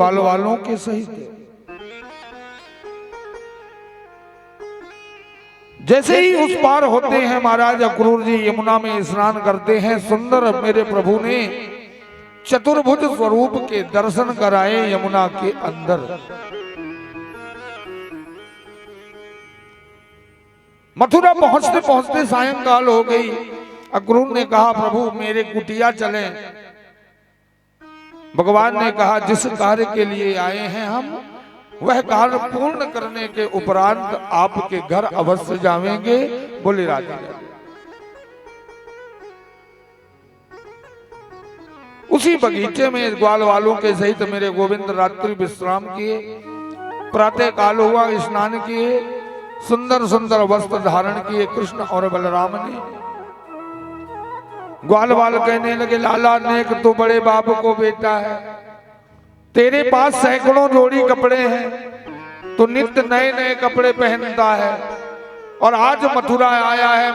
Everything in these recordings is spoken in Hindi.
वालों के सहित। जैसे ही उस पार होते हैं महाराज अक्रूर जी यमुना में स्नान करते हैं। सुंदर मेरे प्रभु ने चतुर्भुज स्वरूप के दर्शन कराए यमुना के अंदर। मथुरा पहुंचते पहुंचते सायंकाल हो गई। अक्रूर ने कहा प्रभु मेरे कुटिया चलें। भगवान ने कहा जिस कार्य के लिए आए हैं हम वह कार्य पूर्ण करने के उपरांत आपके घर अवश्य जाएंगे। बोले राजा। उसी बगीचे में ग्वाल वालों के सहित मेरे गोविंद रात्रि विश्राम किए। प्रातः काल हुआ, स्नान किए, सुंदर सुंदर वस्त्र धारण किए कृष्ण और बलराम ने। ग्वाल वाल कहने लगे लाला नेक तो बड़े बाप को बेटा है, तेरे पास सैकड़ों जोड़ी कपड़े हैं, तो नित्य नए नए कपड़े पहनता है, और आज मथुरा आया है,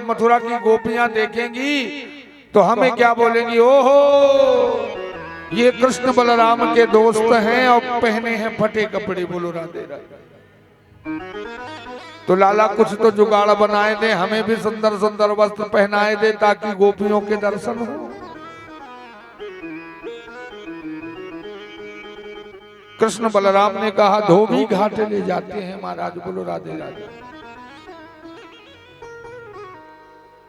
मथुरा की गोपियां देखेंगी तो हमें क्या बोलेंगी, ओहो ये कृष्ण बलराम के दोस्त हैं और पहने हैं फटे कपड़े। बोलो राधे राधे। तो लाला कुछ तो जुगाड़ बनाए दे, हमें भी सुंदर सुंदर वस्त्र पहनाए दे ताकि गोपियों के दर्शन हो। कृष्ण बलराम ने कहा धोबी घाट ले जाते हैं महाराज। बोलो राधे राधे।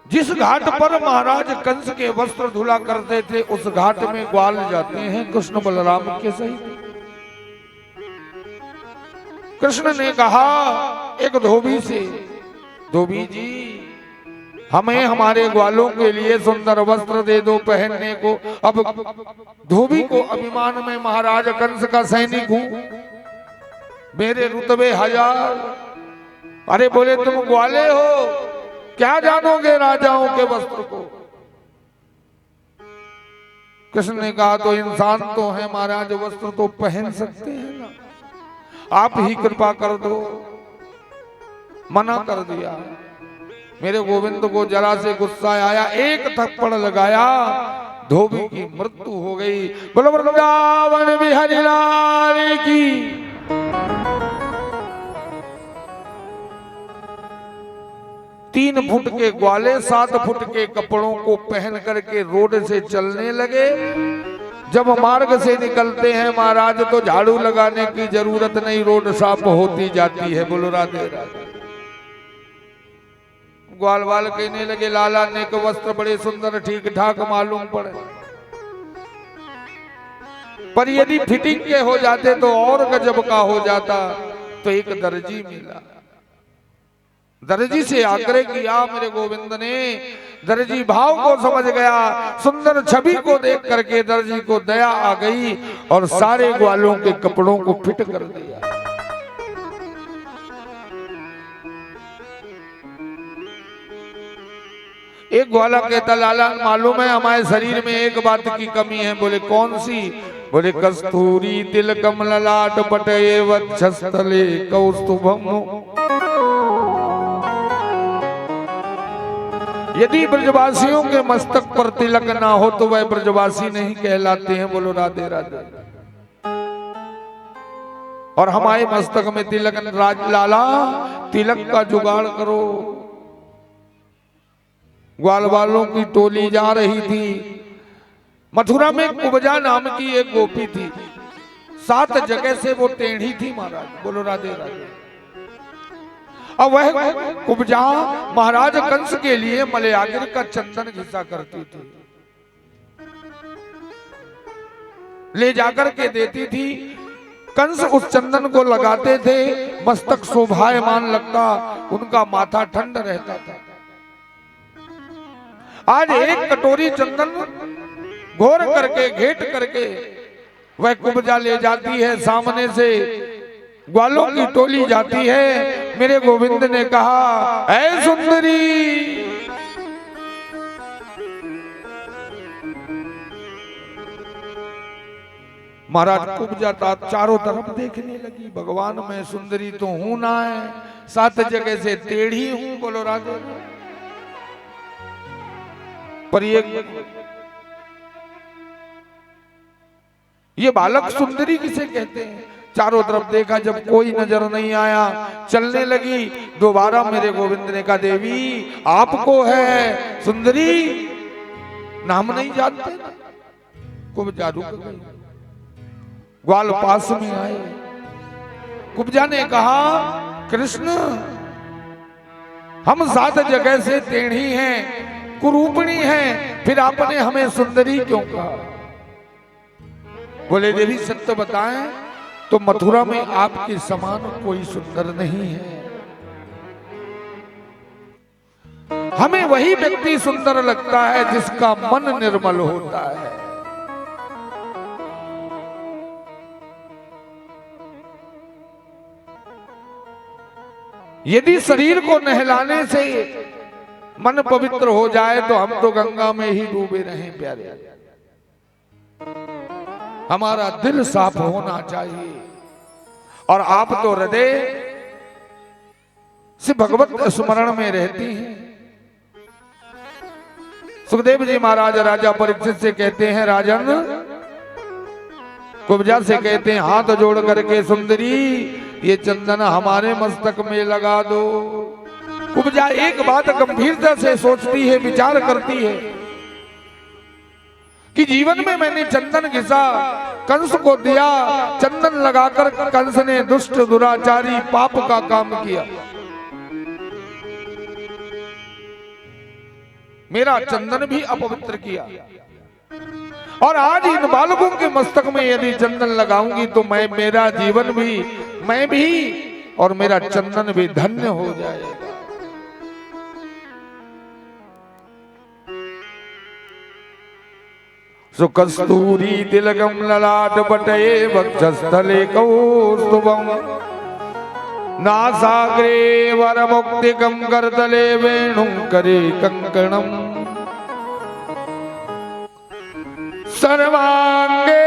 जिस घाट पर महाराज कंस के वस्त्र धुला करते थे उस घाट में ग्वाल जाते हैं कृष्ण बलराम के सहित। कृष्ण ने कहा एक धोबी से, धोबी जी हमें हमारे ग्वालों के लिए सुंदर वस्त्र दे दो पहनने को। अब धोबी को अभिमान में महाराज कंस का सैनिक हूं, मेरे रुतबे 1000। अरे बोले तुम ग्वाले हो, क्या जानोगे राजाओं के वस्त्र को। कृष्ण ने कहा तो इंसान तो है महाराज, वस्त्र तो पहन सकते हैं ना, आप ही कृपा कर दो। मना कर दिया। मेरे गोविंद को जरा से गुस्सा आया, एक थप्पड़ लगाया, धोबी की मृत्यु हो गई। बोलो वृंदावन बिहारी लाल की। 3 फुट के ग्वाले 7 फुट के कपड़ों को पहन करके रोड से चलने लगे। जब मार्ग से निकलते हैं महाराज तो झाड़ू लगाने की जरूरत नहीं, रोड साफ होती जाती है। बोलो राधे राधे। ग्वाल वाल कहने लगे लाला ने को वस्त्र बड़े सुंदर ठीक ठाक मालूम पड़े, पर यदि फिटिंग के हो जाते तो और गजब का हो जाता। तो एक दर्जी मिला, दर्जी से आग्रह किया मेरे गोविंद ने। दर्जी भाव को समझ गया, सुंदर छवि को देख करके दर्जी को दया आ गई और सारे ग्वालों के कपड़ों को फिट कर दिया। एक ग्वाला कहता लाला मालूम है हमारे शरीर में एक बात की कमी है। बोले कौन सी। बोले कस्तूरी तिल कमल लाट पटये वक्षस्थले कौस्तुभम। यदि ब्रजवासियों के मस्तक पर तिलक ना हो तो वह ब्रजवासी नहीं कहलाते हैं। बोलो राधे राधे। और हमारे मस्तक में तिलक, लाला तिलक का जुगाड़ करो। ग्वाल वालों की टोली जा रही थी। मथुरा में कुब्जा नाम की एक गोपी थी, 7 जगह से वो टेढ़ी थी महाराज। बोलो राधे राधे। अब वह कुब्जा महाराज कंस के लिए मलयागिर का चंदन घिसा करती थी, ले जाकर के देती थी। कंस उस चंदन को लगाते थे, मस्तक शोभायमान लगता, उनका माथा ठंड रहता था। आज एक कटोरी चंदन घोर करके घेट करके वह कुब्जा ले जाती है, सामने से ग्वालों की टोली जाती है। मेरे गोविंद ने कहा ऐ सुंदरी, महाराज कुब्जा चारों तरफ देखने लगी। भगवान मैं सुंदरी तो हूं ना है, 7 जगह से टेढ़ी हूं। बोलो राधे। पर ये बालक सुंदरी किसे कहते हैं? चारों तरफ देखा, जब कोई नजर नहीं आया, चलने लगी। दोबारा मेरे गोविंद ने कहा, देवी आपको है सुंदरी, नाम नहीं जानते? कुब्जा रुक गई। ग्वाल पास में आए। कुब्जा ने कहा, कृष्ण हम 7 जगह से टेढ़ी हैं, कुरूपणी हैं, फिर आपने हमें सुंदरी क्यों कहा? बोले, देवी सत्य बताएं तो मथुरा में आपके समान कोई सुंदर नहीं है। हमें वही व्यक्ति सुंदर लगता है जिसका मन निर्मल होता है। यदि शरीर को नहलाने से मन पवित्र हो जाए तो हम तो गंगा में ही डूबे रहें प्यारे। हमारा दिल साफ होना चाहिए। और आप तो हृदय से भगवत स्मरण में रहती हैं। सुखदेव जी महाराज राजा परीक्षित से कहते हैं, राजन, कुब्जा से कहते हैं, हाथ जोड़ करके सुंदरी ये चंदन हमारे मस्तक में लगा दो। कुब्जा एक बात गंभीरता से सोचती है, विचार करती है कि जीवन में मैंने चंदन घिसा, कंस को दिया, चंदन लगाकर कंस ने दुष्ट दुराचारी पाप का काम किया। मेरा चंदन भी अपवित्र किया, और आज इन बालकों के मस्तक में यदि चंदन लगाऊंगी तो मेरा जीवन भी, मैं भी और मेरा चंदन भी धन्य हो जाएगा। सुकस्तूरी तिलकम ललाट पटये वक्षस्थले कौस्तुभम नासाग्रे वरमुक्तिकम करतले वेणुं करे कंकणम सर्वांगे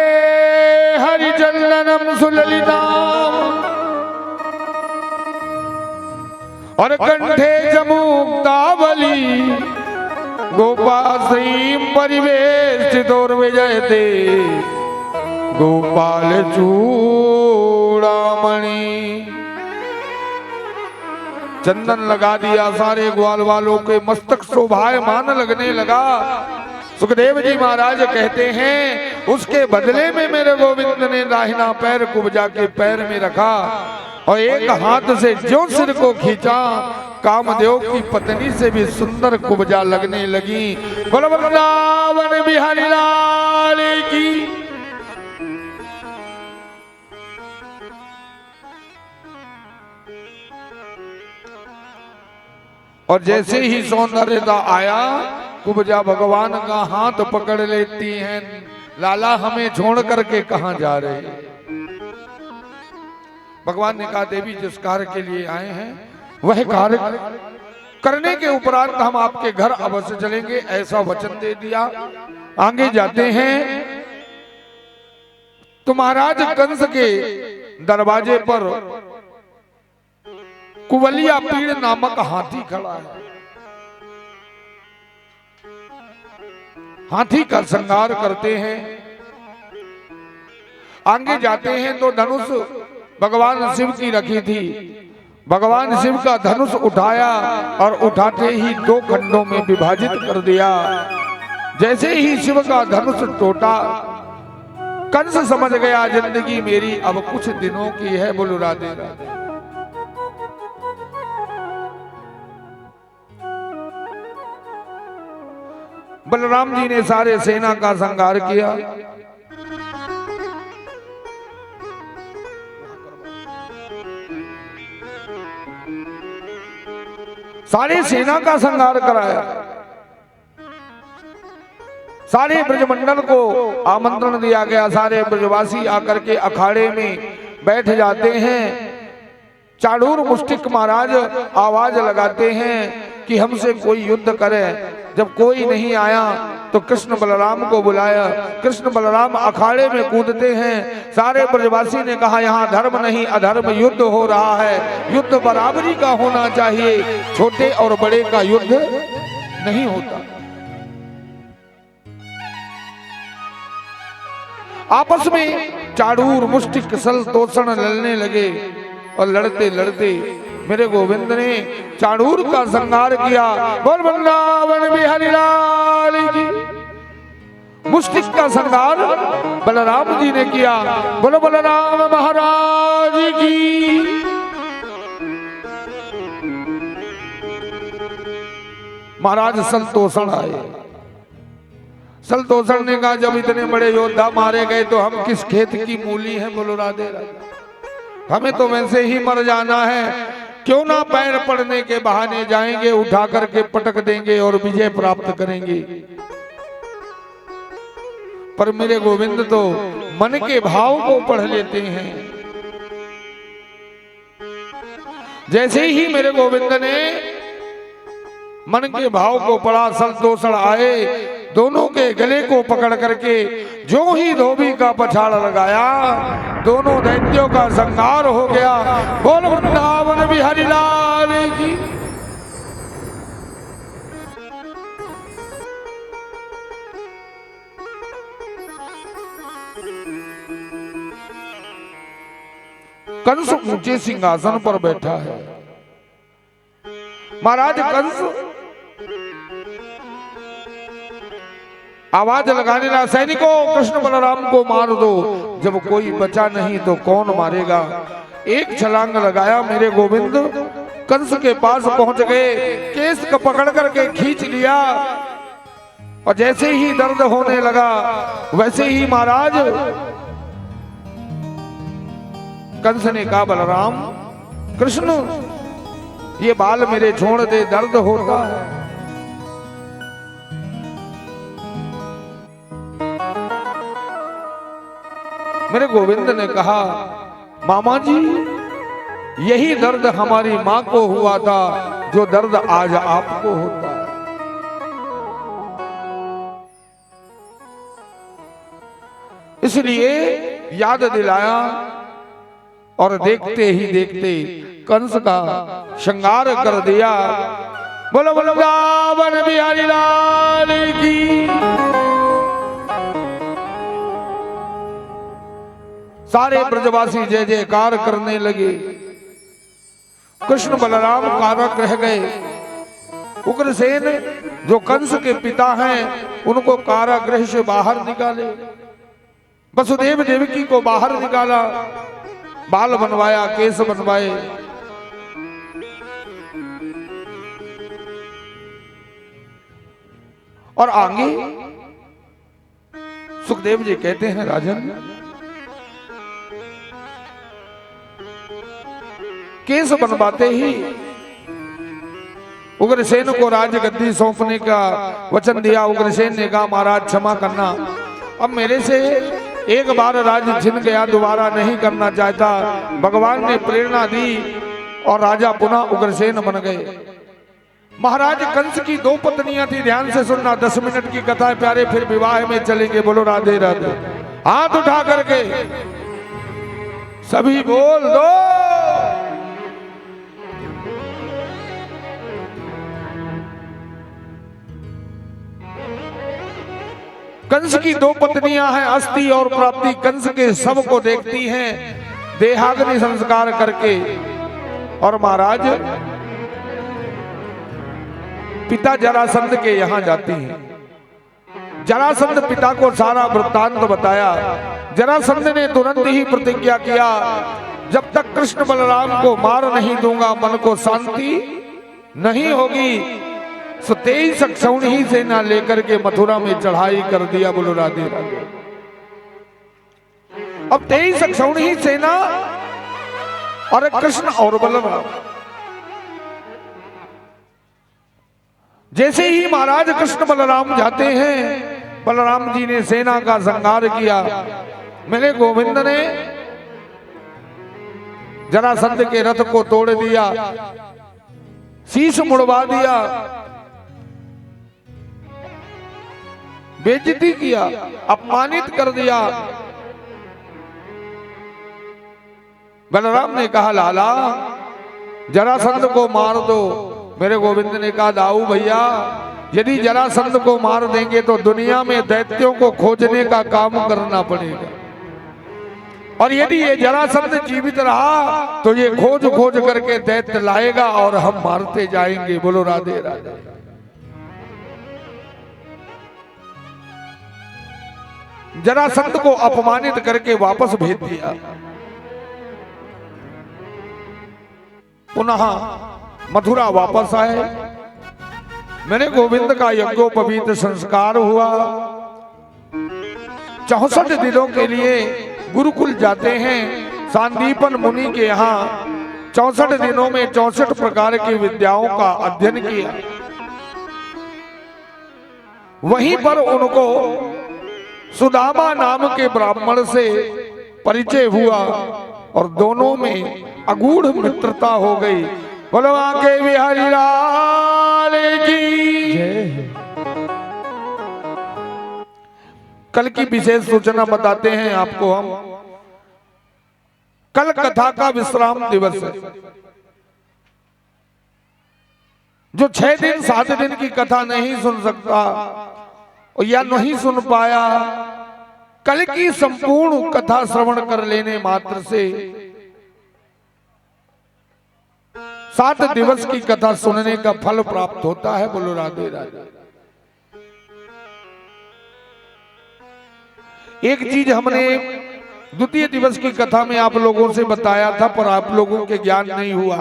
हरिचंदनम सुललिताम और कंठे जमुक्तावली गोपाश्रीं परिवेष्टितोर्विजयते गोपाल चूड़ामणि। चंदन लगा दिया, सारे ग्वाल वालों के मस्तक शोभायमान लगने लगा। सुखदेव जी महाराज कहते हैं, उसके बदले में मेरे गोविंद ने दाहिना पैर कुब्जा के पैर में रखा और एक हाथ से जो सिर को खींचा, कामदेव की पत्नी से भी सुंदर कुब्जा लगने लगी। बोलो वृंदावन बिहारी लाल की। और जैसे ही सौंदर्यता आया, कुब्जा भगवान का हाथ पकड़ लेती हैं। लाला हमें छोड़ करके कहां जा रहे हैं? भगवान ने कहा, देवी जिस कार्य के लिए आए हैं वह कार्य करने के उपरांत हम आपके घर अवश्य चलेंगे, ऐसा वचन दे दिया। आगे जाते हैं तो महाराज कंस के दरवाजे पर कुवलिया पीड़ नामक हाथी खड़ा है। हाथी का श्रृंगार करते हैं। आगे जाते हैं तो धनुष भगवान शिव की रखी थी। भगवान शिव का धनुष उठाया और उठाते ही 2 खंडों में विभाजित कर दिया। जैसे ही शिव का धनुष टूटा, कंस समझ गया जिंदगी मेरी अब कुछ दिनों की है। बोलो राधे राधे। बलराम जी ने सारे सेना का संहार किया। सारे सेना का संहार कराया। सारे ब्रजमंडल को आमंत्रण दिया गया। सारे ब्रजवासी आकर के अखाड़े में बैठ जाते हैं। चाणूर मुष्टिक महाराज आवाज लगाते हैं कि हमसे कोई युद्ध करे। जब कोई नहीं आया तो कृष्ण बलराम को बुलाया। कृष्ण बलराम अखाड़े में कूदते हैं। सारे ब्रजवासी ने कहा, यहाँ धर्म नहीं अधर्म युद्ध हो रहा है। युद्ध बराबरी का होना चाहिए, छोटे और बड़े का युद्ध नहीं होता। आपस में चाड़ूर मुष्टिक सल तोषण लड़ने लगे और लड़ते लड़ते मेरे गोविंद ने चाड़ूर का संहार किया। बोल वृंदावन बिहारी लाल की। मुष्टिक का संहार बलराम जी ने किया। बोलो बलराम महाराज की। महाराज सलतोषण आए। सलतोषण ने कहा जब इतने बड़े योद्धा मारे गए तो हम किस खेत की मूली हैं। बोलो राधे राधे। हमें तो वैसे ही मर जाना है, क्यों ना पैर पड़ने के बहाने जाएंगे, उठा करके पटक देंगे और विजय प्राप्त करेंगे। पर मेरे गोविंद तो मन के भाव को पढ़ लेते हैं। जैसे ही मेरे गोविंद ने मन के भाव को पढ़ा, सलतोषण आए, दोनों के गले को पकड़ करके जो ही धोबी का पछाड़ लगाया, दोनों दैत्यों का संहार हो गया। बोल वृंदावन बिहारी लाल की। कंस ऊंचे सिंहासन पर बैठा है। महाराज कंस आवाज लगाने लगा, सैनिकों कृष्ण बलराम को मार दो। जब कोई बचा नहीं तो कौन मारेगा। एक छलांग लगाया, मेरे गोविंद कंस के पास पहुंच गए, केस को पकड़ करके खींच लिया और जैसे ही दर्द होने लगा वैसे ही महाराज कंस ने कहा, बलराम कृष्ण ये बाल मेरे छोड़ दे, दर्द होता है। मेरे गोविंद ने कहा, मामा जी यही दर्द हमारी मां को हुआ था जो दर्द आज आपको होता है। इसलिए याद दिलाया और देखते ही देखते कंस का श्रृंगार कर दिया। बोलो बोलो वृंदावन बिहारी लाल की। सारे ब्रजवासी जय जयकार करने लगे। कृष्ण बलराम कारक रह गए। उग्रसेन जो कंस के पिता हैं उनको कारागृह से बाहर निकाले। वसुदेव देवकी को बाहर निकाला, बाल बनवाया, केस बनवाए। और आगे सुखदेव जी कहते हैं, राजन केस बनवाते ही उग्रसेन को राजगद्दी सौंपने का वचन दिया। उग्रसेन ने कहा, महाराज क्षमा करना, अब मेरे से एक बार राज छिन गया, दोबारा नहीं करना चाहता। भगवान ने प्रेरणा दी और राजा पुनः उग्रसेन बन गए। महाराज कंस की 2 पत्नियां थी, ध्यान से सुनना, 10 मिनट की कथा है प्यारे, फिर विवाह में चलेंगे। बोलो राधे राधे। हाथ उठा करके सभी बोल दो। कंस की 2 पत्नियां हैं, अस्ति और प्राप्ति। कंस के सब को देखती हैं देहाग्नि संस्कार करके। और महाराज पिता जरासंध के यहां जाती हैं। जरासंध पिता को सारा वृत्तांत बताया। जरासंध ने तुरंत ही प्रतिज्ञा किया, जब तक कृष्ण बलराम को मार नहीं दूंगा मन को शांति नहीं होगी। 23 क्षौणी सेना लेकर के मथुरा में चढ़ाई कर दिया। बोलो राधे राधे। अब 23 क्षौणी सेना और कृष्ण और बलराम। जैसे ही महाराज कृष्ण बलराम जाते हैं, बलराम जी ने सेना का संहार किया। मेरे गोविंद ने जरासंध के रथ को तोड़ दिया, शीश मुड़वा दिया, बेइज्जती किया, अपमानित कर दिया। बलराम ने कहा, लाला जरासंध को मार दो। मेरे गोविंद ने कहा, दाऊ भैया यदि जरासंध को मार देंगे तो दुनिया में दैत्यों को खोजने का काम करना पड़ेगा। और यदि ये जरासंध जीवित रहा तो ये खोज खोज करके दैत्य लाएगा और हम मारते जाएंगे। बोलो राधे राधे। जरासंध को अपमानित करके वापस भेज दिया। पुनः मथुरा वापस आए। मेरे गोविंद का यज्ञोपवीत संस्कार हुआ। 64 दिनों के लिए गुरुकुल जाते हैं। सांदीपन मुनि के यहाँ 64 दिनों में 64 प्रकार की विद्याओं का अध्ययन किया। वहीं पर उनको सुदामा नाम के ब्राह्मण से परिचय हुआ और दोनों में अगूढ़ मित्रता हो गई। बोलो आके बिहारी लाल की जय। कल की विशेष सूचना बताते हैं आपको हम। कल कथा का विश्राम दिवस है। जो 6 दिन 7 दिन की कथा नहीं सुन सकता या नहीं सुन पाया, कल की संपूर्ण कथा श्रवण कर लेने मात्र से 7 दिवस की कथा सुनने का फल प्राप्त होता है। बोलो राधे राधे। एक चीज हमने द्वितीय दिवस की कथा में आप लोगों से बताया था, पर आप लोगों के ज्ञान नहीं हुआ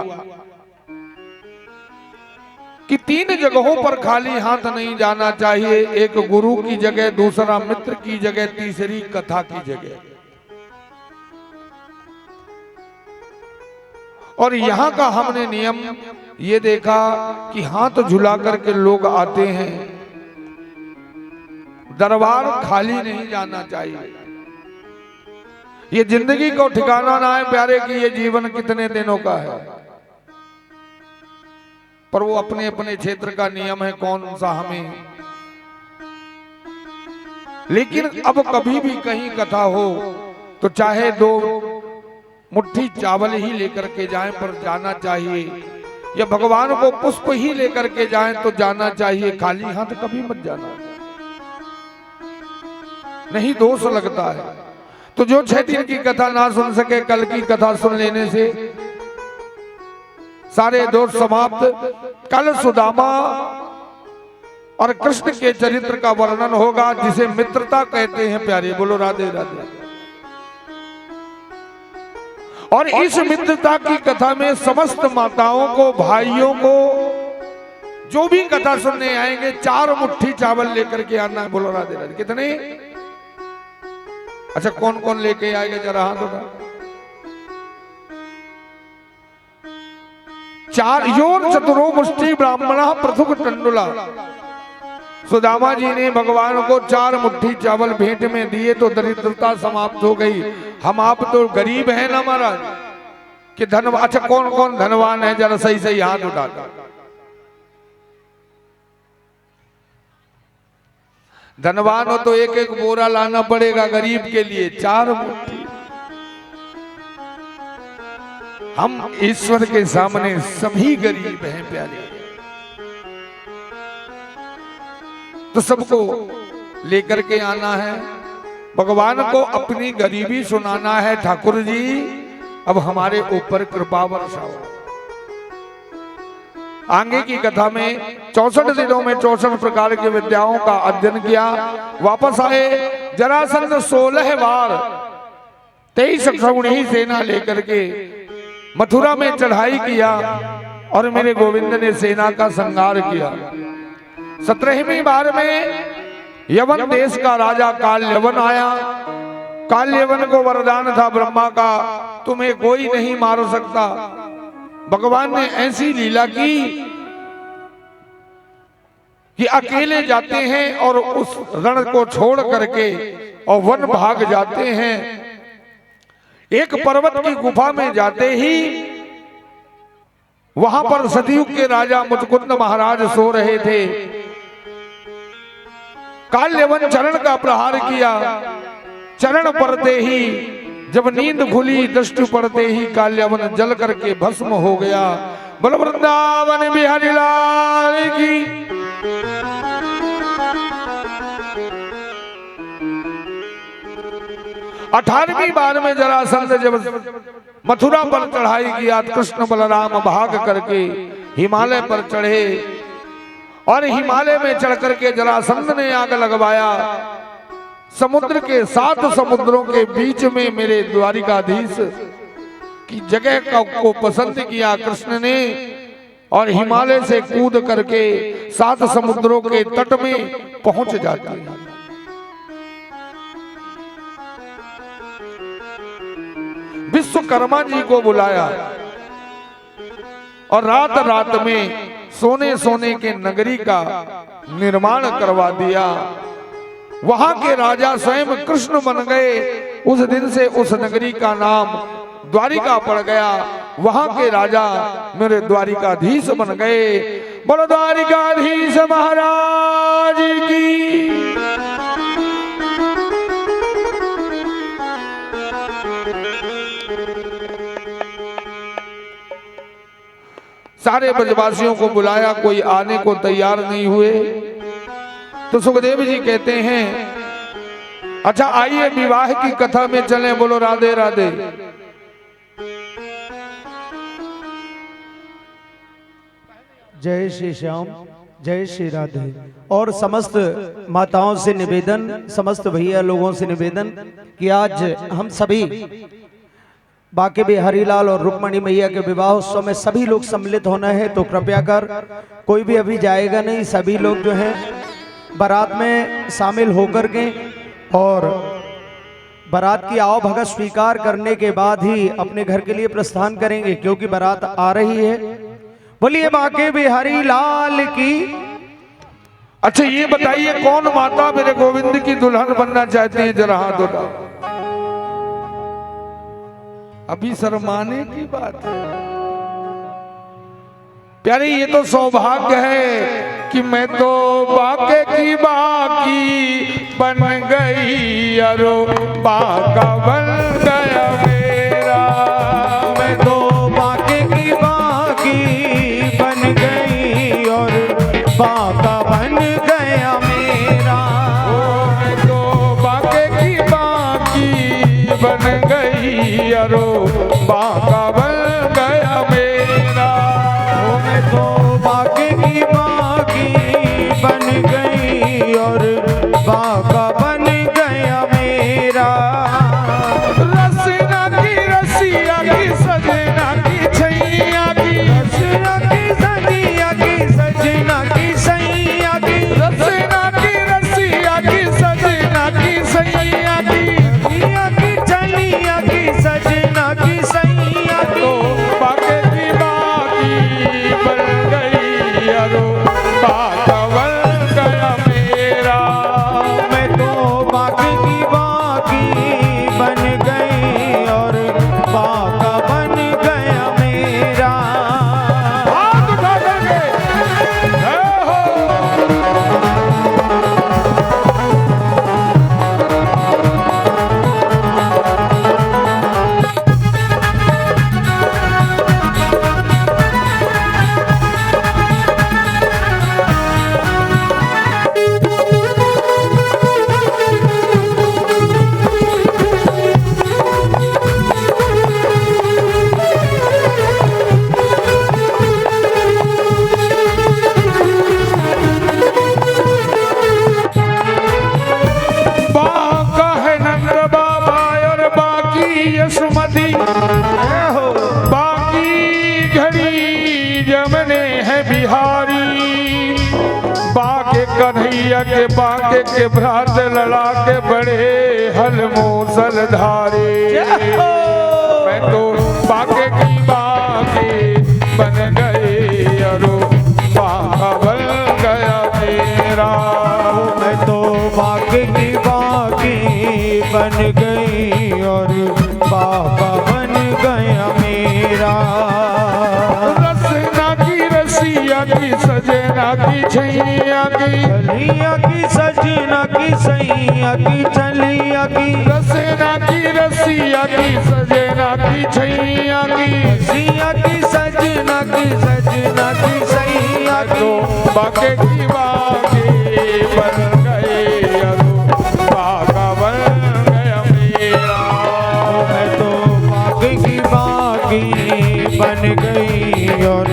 कि 3 जगहों पर खाली हाथ नहीं जाना चाहिए। एक गुरु की जगह, दूसरा मित्र की जगह, तीसरी कथा की जगह। और यहां का हमने नियम ये देखा कि हाथ झुला करके लोग आते हैं। दरबार खाली नहीं जाना चाहिए। ये जिंदगी को ठिकाना ना है प्यारे कि ये जीवन कितने दिनों का है, पर वो अपने अपने क्षेत्र का नियम है कौन सा हमें। लेकिन अब कभी भी कहीं कथा हो तो चाहे 2 मुट्ठी चावल ही लेकर के जाएं, पर जाना चाहिए। या भगवान को पुष्प ही लेकर के जाएं तो जाना चाहिए। खाली हाथ कभी मत जाना, नहीं दोष लगता है। तो जो 6 दिन की कथा ना सुन सके, कल की कथा सुन लेने से सारे दोष समाप्त। कल सुदामा और कृष्ण के चरित्र का वर्णन होगा, जिसे मित्रता कहते हैं प्यारे। बोलो राधे राधे। और इस मित्रता की कथा में समस्त माताओं को, भाइयों को, जो भी कथा सुनने आएंगे 4 मुट्ठी चावल लेकर के आना है। बोलो राधे राधे। कितने? अच्छा, कौन कौन लेके आएगा जरा हाथ उठा। 4 योर चतुरो मुष्टि ब्राह्मण पृथुक टंडुला। सुदामा जी ने भगवान को 4 मुट्ठी चावल भेंट में दिए तो दरिद्रता समाप्त हो गई। हम आप तो गरीब हैं ना महाराज कि धनवान। अच्छा, कौन कौन धनवान है जरा सही सही हाथ उठा। धनवान हो तो एक एक बोरा लाना पड़ेगा, गरीब के लिए 4 मुट्ठी। हम ईश्वर के सामने सभी गरीब हैं प्यारे। तो सबको लेकर के आना है, भगवान को अपनी गरीबी सुनाना है। ठाकुर जी अब हमारे ऊपर कृपा वर्षाओ। आगे की कथा में 64 दिनों में 64 प्रकार की विद्याओं का अध्ययन किया। वापस आए। जरासंध 16 बार 23 क्षौणी सेना लेकर के मथुरा में चढ़ाई किया और मेरे गोविंद ने सेना का संहार किया। 17वीं बार में यवन देश का राजा काल्यवन आया। काल्यवन को वरदान था ब्रह्मा का, तुम्हें कोई नहीं मार सकता। भगवान ने ऐसी लीला की कि अकेले जाते हैं और उस रण को छोड़ करके और वन भाग जाते हैं। एक पर्वत की गुफा में जाते ही वहां पर सतयुग के राजा मुचकुंद महाराज सो रहे थे। काल्यवन चरण का प्रहार किया। चरण पड़ते ही जब नींद खुली, दृष्टि पड़ते ही काल्यवन जल करके भस्म हो गया। बोलो वृंदावन बिहारी लाल की। 18वीं बार में जरासंध जब मथुरा पर चढ़ाई किया, कृष्ण बलराम भाग करके हिमालय पर चढ़े और हिमालय में चढ़ करके जरासंध ने आग लगवाया। समुद्र के 7 समुद्रों के बीच में मेरे द्वारिकाधीश की जगह को पसंद किया कृष्ण ने और हिमालय से कूद करके 7 समुद्रों के तट में पहुंच जाते हैं। विश्वकर्मा जी को बुलाया और रात रात में सोने सोने के नगरी का निर्माण करवा दिया। वहां के राजा स्वयं कृष्ण बन गए। उस दिन से उस नगरी का नाम द्वारिका पड़ गया। वहां के राजा मेरे द्वारिकाधीश बन गए। बोलो द्वारिकाधीश महाराज की। सारे ब्रजवासियों को बुलाया, कोई आने को तैयार नहीं हुए। तो सुखदेव जी कहते हैं अच्छा आइए विवाह की कथा में चलें। बोलो राधे राधे। जय श्री श्याम, जय श्री राधे। और समस्त माताओं से निवेदन, समस्त भैया लोगों से निवेदन कि आज हम सभी बाके बिहारी लाल और रुक्मणी मैया के विवाह उत्सव में सभी लोग सम्मिलित होना है। तो कृपया कर कोई भी अभी जाएगा नहीं, सभी लोग जो हैं बारात में शामिल होकर के और बारात की आओ भगत स्वीकार करने के बाद ही अपने घर के लिए प्रस्थान करेंगे, क्योंकि बारात आ रही है। बोलिए बाके बिहारी लाल की। अच्छा ये बताइए कौन माता मेरे गोविंद की दुल्हन बनना चाहती है? जरा हाथ उठाओ। अभी शर्माने की बात है प्यारे, ये तो सौभाग्य है कि मैं तो बाके की बाकी बन गई, अरो बाका बन गया मेरा। मैं तो बाके की बाकी बन गई और बाका बन गया मेरा। ओ मैं तो बाके की बाकी बन गई, अरो बाका बन गया मेरा। ओ मैं तो बाके की बाकी बन गई और बाका बन गया मेरा। रसना की रसिया की सजना की छैया की, रसना की सजिया की सजना की सैया की, रसना की रसिया की सजना की सैया की, सैया की चलिया की सजना की सैया की। तो बाके की बाकी बन गई, अरो बाका बन गया मेरा। मैं तो बाके की बाकी बन गई और बाका बन गया मेरा। हाथ उठा करके जय हो। बाका है नंद बाबा और बाकी यशोमती, बाकी घड़ी जमने है बिहारी। बाके कन्हैया के बाके के भ्रात लड़ा के बड़े हल मूसलधारे। मैं तो बाके की बाके बन गए, अरो बाका बन गया मेरा। मैं तो बाके की बाकी बन गई और बाका बन गया मेरा। रसना की रसिया की सजना की छैया की, चलिया की सजना की सैया की चलिया की, रसना की रसिया की सजना की छैया की, सैया की सजना की सजना की सैया तो की। बाके की बाके बन गए, अरो बाका बन गया मेरा। गई और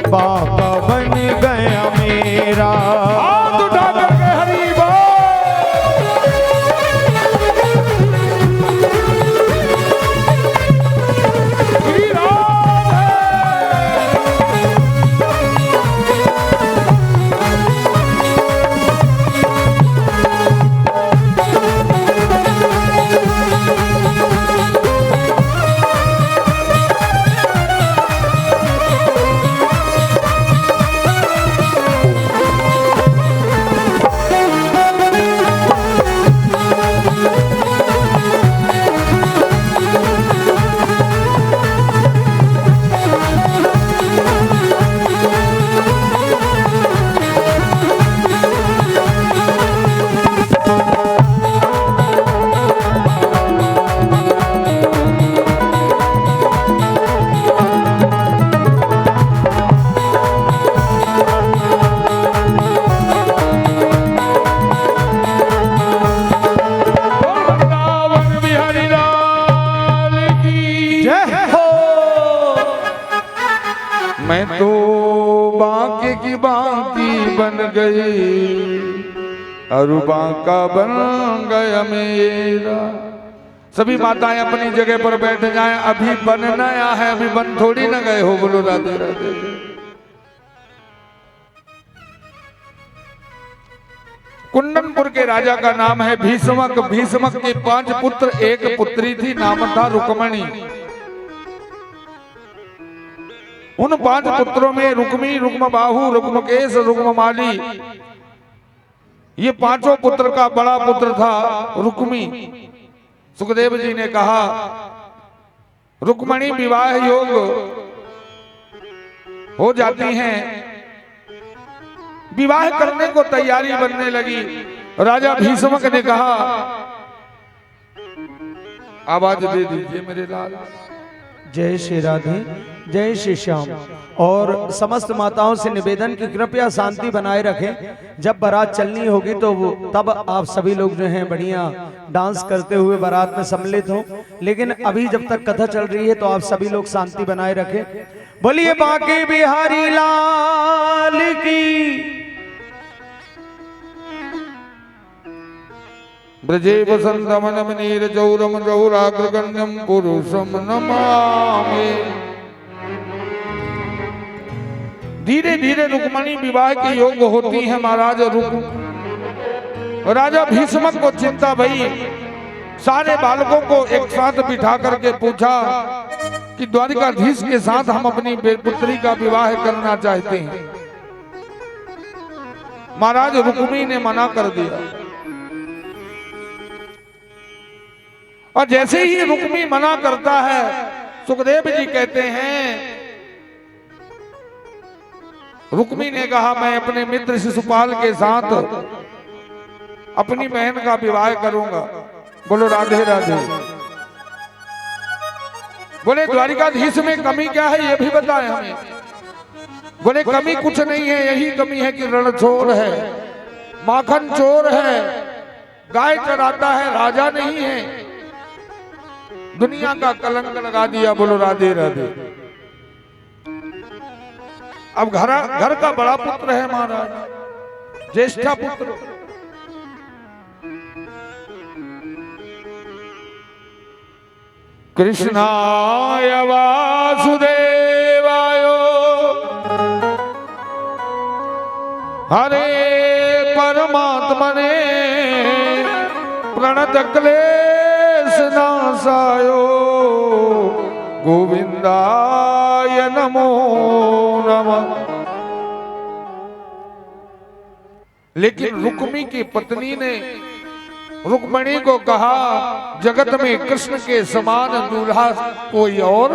बाका बन गया मेरा। हाथ उठा करके हरि बोल। श्री राम है। मैं तो बांके की बांकी बन गई और बांका बन गया मेरा। सभी माताएं अपनी जगह पर बैठ जाएं। अभी बन नया है, अभी बन थोड़ी न गए हो। बोलो राधे राधे। कुंदनपुर के राजा का नाम है भीष्मक। भीष्मक के 5 पुत्र, एक पुत्री थी, नाम था रुक्मणी। उन 5 पुत्रों में रुक्मी, रुक्मबाहु, रुक्मकेश, रुक्ममाली, ये 5 पुत्र का बड़ा पुत्र था रुक्मी। सुखदेव जी ने कहा रुक्मणी विवाह योग हो जाती हैं, विवाह करने को तैयारी बनने लगी। राजा भीष्मक ने कहा आवाज दे दीजिए मेरे लाल। जय श्री राधे, जय श्री श्याम। और समस्त माताओं से निवेदन की कृपया शांति बनाए रखें। जब बारात चलनी होगी तो तब आप सभी लोग जो हैं बढ़िया डांस करते हुए बारात में सम्मिलित हों, लेकिन अभी जब तक कथा चल रही है तो आप सभी लोग शांति बनाए रखें। बोलिए बांके बिहारी लाल की। ब्रजे वसंतमन नीर चौरम चौराग्रगण्यम पुरुषम नमामि। धीरे धीरे रुक्मणी विवाह के योग होती है महाराज। राजा भीष्मक को चिंता भई। सारे बालकों को एक साथ बिठा करके पूछा कि द्वारिकाधीश के साथ हम अपनी पुत्री का विवाह करना चाहते हैं। महाराज रुक्मी ने मना कर दिया। और जैसे ही रुक्मी मना करता है, सुखदेव जी कहते हैं रुक्मी ने कहा मैं अपने मित्र शिशुपाल के साथ अपनी बहन का विवाह करूंगा। बोलो राधे राधे। बोले द्वारिकाधीश में कमी क्या है ये भी बताएं हमें। बोले कमी कुछ नहीं है, यही कमी है कि रणछोड़ है, माखन चोर है, गाय चराता है, राजा नहीं है, दुनिया का कलंक लगा दिया। बोलो राधे राधे। अब घर का बड़ा पुत्र है महाराज, ज्येष्ठा पुत्र। कृष्णाय वासुदेवाय हरे परमात्मने प्रणत क्लेश नाशायो गोविंदाय नमो नमः। लेकिन रुक्मी की पत्नी ने रुक्मणी को कहा जगत में कृष्ण के समान दूल्हा कोई और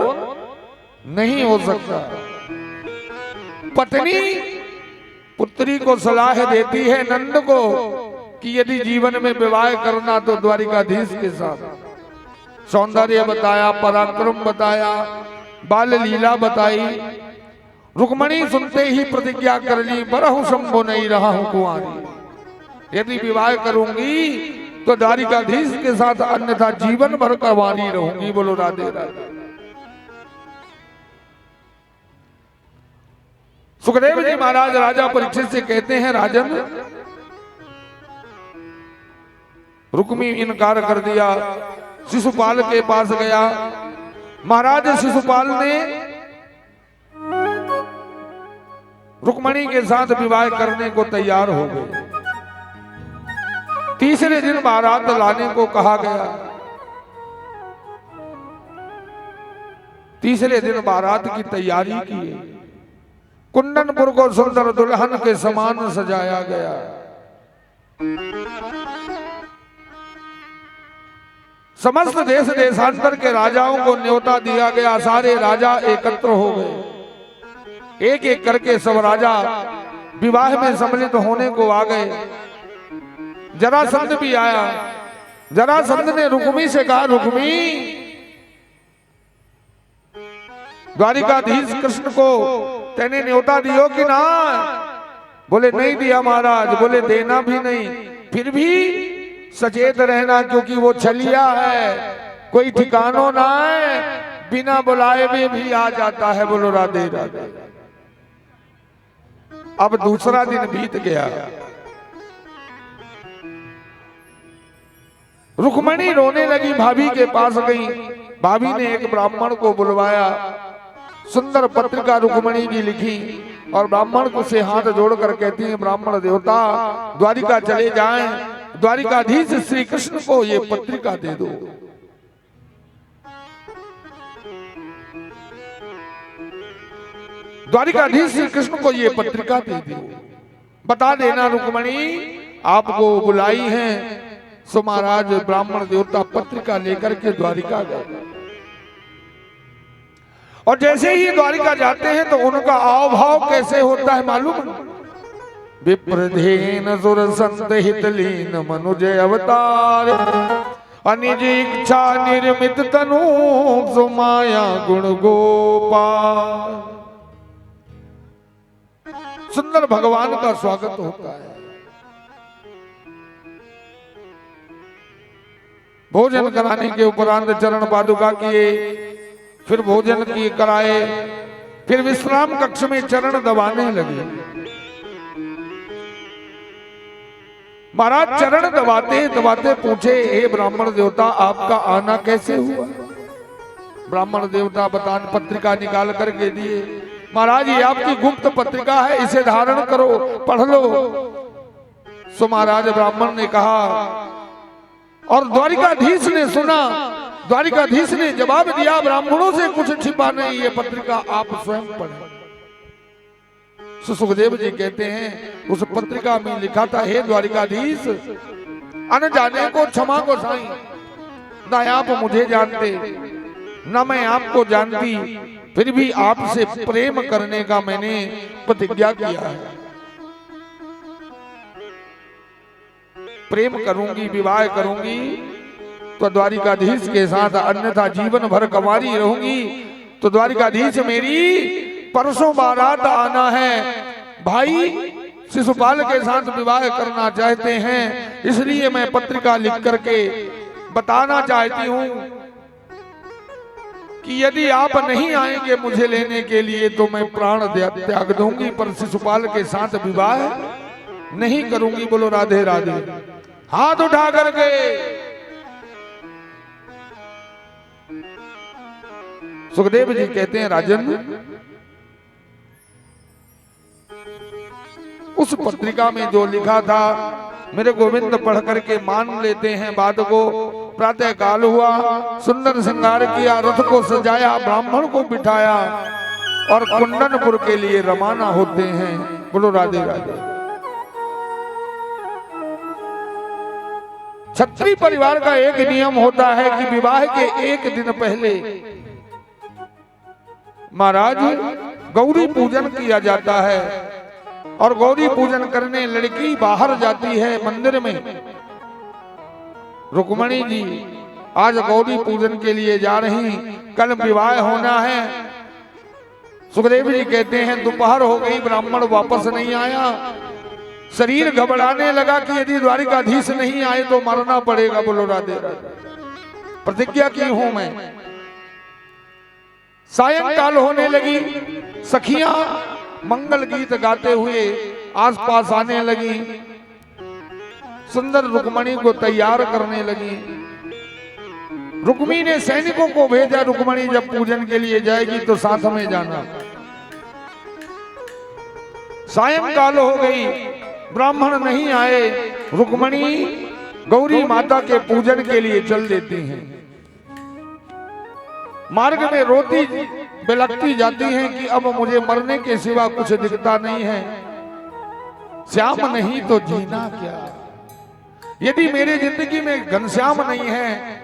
नहीं हो सकता। पत्नी पुत्री को सलाह देती है नंद को कि यदि जीवन में विवाह करना तो द्वारिकाधीश के साथ। सौंदर्य बताया, पराक्रम बताया, बाल लीला बताई। रुक्मणी सुनते ही प्रतिज्ञा कर ली, बरहु शंभो नहीं रहा हूं कुंवारी। यदि विवाह करूंगी तो द्वारिकाधीश के साथ, अन्यथा जीवन भर कुंवारी रहूंगी। बोलो राधे राधे। सुखदेव जी महाराज राजा परीक्षित से कहते हैं, राजन, रुक्मी इनकार कर दिया। शिशुपाल के पास गया। महाराज शिशुपाल ने रुक्मणी के साथ विवाह करने को तैयार हो गए। तीसरे दिन बारात लाने को कहा गया। तीसरे दिन बारात की तैयारी की। कुंदनपुर को सुंदर दुल्हन के समान सजाया गया। समस्त देश देशांतर के राजाओं को न्योता दिया गया। सारे राजा एकत्र हो गए। एक एक करके सब राजा विवाह में सम्मिलित होने को आ गए। जरासंध भी आया। जरासंध ने रुक्मी से कहा, रुक्मी, द्वारिकाधीश कृष्ण को तेने न्योता दियो कि ना? बोले नहीं दिया महाराज। बोले देना भी नहीं, फिर भी सचेत रहना, क्योंकि वो छलिया है, कोई ठिकानो ना है, बिना बुलाए में भी आ जाता है। बोलो राधे राधे। अब दूसरा दिन बीत गया। रुक्मणी रोने लगी, भाभी के पास गई। भाभी ने एक ब्राह्मण को बुलवाया। सुंदर पत्रिका रुक्मणी की लिखी और ब्राह्मण को से हाथ जोड़कर कहती है, ब्राह्मण देवता, द्वारिका चले जाएं, द्वारिकाधीश श्री कृष्ण को ये पत्रिका दे दो। द्वारिकाधीश श्री कृष्ण को ये पत्रिका दे दो। बता देना रुक्मणी आपको बुलाई है। सो महाराज ब्राह्मण देवता पत्रिका लेकर के द्वारिका गए। और जैसे ही द्वारिका जाते हैं तो उनका आव भाव कैसे होता है मालूम? विप्रधेन सुर संत हितलीन मनुज अवतार, अनिज इच्छा निर्मित तनु सुमाया गुण गोपाल। सुंदर भगवान का स्वागत होता है। भोजन कराने के उपरांत चरण पादुका किए, फिर भोजन की कराए, फिर विश्राम कक्ष में चरण दबाने लगे। महाराज चरण दबाते दबाते पूछे, हे ब्राह्मण देवता, आपका आना कैसे हुआ? ब्राह्मण देवता बतान पत्रिका निकाल करके दिए। महाराज ये आपकी गुप्त पत्रिका है, इसे धारण करो, पढ़ लो। सो महाराज ब्राह्मण ने कहा, और द्वारिकाधीश ने सुना। द्वारिकाधीश ने जवाब दिया, ब्राह्मणों से कुछ छिपा नहीं, ये पत्रिका आप स्वयं पढ़ें। सुखदेव जी कहते हैं, उस पत्रिका में लिखा था, हे द्वारिकाधीश, अनजाने को क्षमा को साईं, न आप मुझे जानते न मैं आपको जानती, फिर भी आपसे प्रेम करने का मैंने प्रतिज्ञा किया है। प्रेम करूंगी, विवाह करूंगी तो द्वारिकाधीश के साथ, अन्यथा जीवन भर कंवारी रहूंगी। तो द्वारिकाधीश मेरी परसों बारात आना है। भाई शिशुपाल के साथ विवाह करना चाहते हैं, इसलिए मैं पत्रिका लिख करके बताना चाहती हूँ कि यदि आप नहीं आएंगे मुझे लेने के लिए तो मैं प्राण त्याग दूंगी, पर शिशुपाल के साथ विवाह नहीं करूंगी। बोलो राधे राधे। हाथ उठा करके सुखदेव जी कहते हैं, राजन, उस पत्रिका में जो लिखा था मेरे गोविंद पढ़ करके मान लेते हैं बात को। प्रातः काल हुआ, सुंदर श्रृंगार किया, रथ को सजाया, ब्राह्मण को बिठाया और कुंदनपुर के लिए रवाना होते हैं। बोलो राधे राधे। क्षत्रिय परिवार का एक नियम होता है कि विवाह के एक दिन पहले महाराज गौरी पूजन किया जाता है, और गौरी पूजन करने लड़की बाहर जाती है मंदिर में। रुक्मणी जी आज गौरी पूजन के लिए जा रही, कल विवाह होना है। सुखदेव जी कहते हैं, दोपहर हो गई, ब्राह्मण वापस नहीं आया। शरीर घबराने लगा कि यदि द्वारिकाधीश नहीं आए तो मरना पड़ेगा। बोलो राधे राधे। प्रतिज्ञा की हूं मैं। सायंकाल होने लगी, सखियां मंगल गीत गाते हुए आसपास आने लगी, सुंदर रुक्मणी को तैयार करने लगी। रुक्मी ने सैनिकों को भेजा, रुक्मणी जब पूजन के लिए जाएगी तो साथ में जाना। सायंकाल हो गई, ब्राह्मण नहीं आए, रुक्मणी गौरी माता के पूजन के लिए चल देती हैं। मार्ग में रोती बिलखती जाती हैं कि अब मुझे मरने के सिवा कुछ दिखता नहीं है, श्याम नहीं तो जीना क्या। यदि मेरी जिंदगी में घनश्याम नहीं है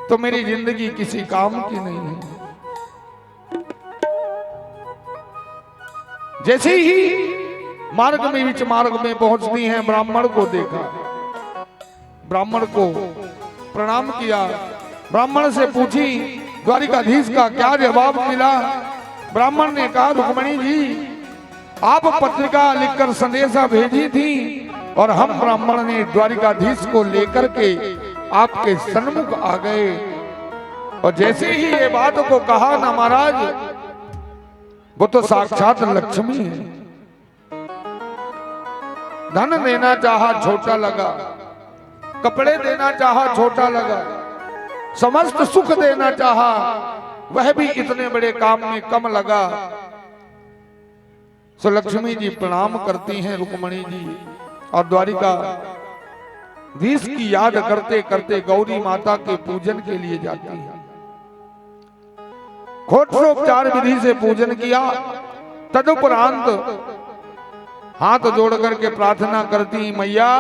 तो मेरी जिंदगी किसी काम की नहीं है। जैसे ही मार्ग में बीच मार्ग में पहुंचती हैं, ब्राह्मण को देखा, ब्राह्मण को प्रणाम किया, ब्राह्मण से पूछी द्वारिकाधीश का क्या जवाब मिला। ब्राह्मण ने कहा, रुक्मणी जी आप पत्रिका लिखकर संदेशा भेजी थी और हम ब्राह्मण ने द्वारिकाधीश को लेकर के आपके सन्मुख आ गए। और जैसे ही ये बात को कहा ना महाराज, वो तो साक्षात लक्ष्मी है। धन देना चाहा छोटा लगा, कपड़े देना चाहा छोटा लगा, समस्त सुख देना चाहा वह भी इतने बड़े काम में कम लगा। सो लक्ष्मी जी प्रणाम करती हैं रुक्मणी जी और द्वारिका धीश की याद करते करते गौरी माता के पूजन के लिए जाती है। घोषोपचार विधि से पूजन किया, तदुपरांत हाथ जोड़ करके प्रार्थना करती, मैया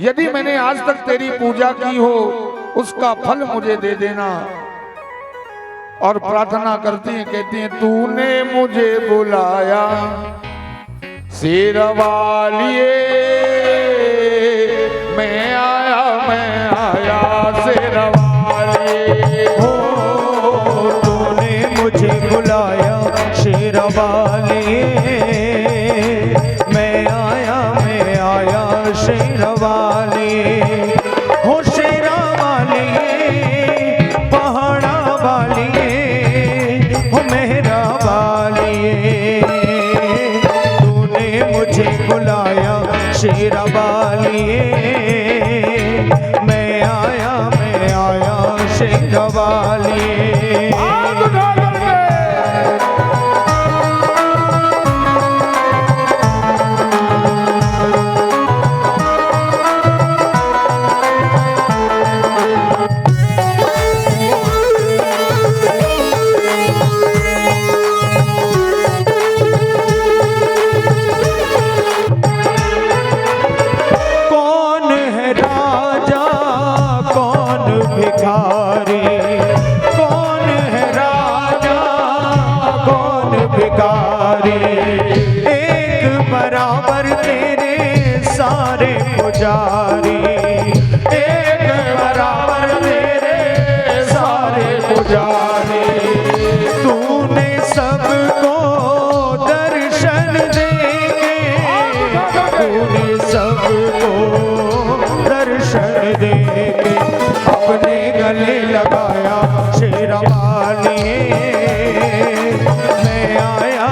यदि मैंने आज तक तेरी पूजा की हो उसका फल मुझे दे देना। और प्रार्थना करती हैं, कहती हैं, तूने मुझे बुलाया शेरवालिए, मैं आया शेरवालिए। हो तूने मुझे बुलाया शेरवालिए, मैं आया शेरवालिए। हो शेरवालिए पहाड़ा वालिए, हो मेहरा वालिए, तूने मुझे बुलाया शेरवालिए, मैं आया शेरवालिए। एक बराबर तेरे सारे पुजारी, एक बराबर तेरे सारे पुजारी, तूने सबको दर्शन देके, तूने सबको दर्शन देके अपने गले लगाया शेरवालिए, मैं आया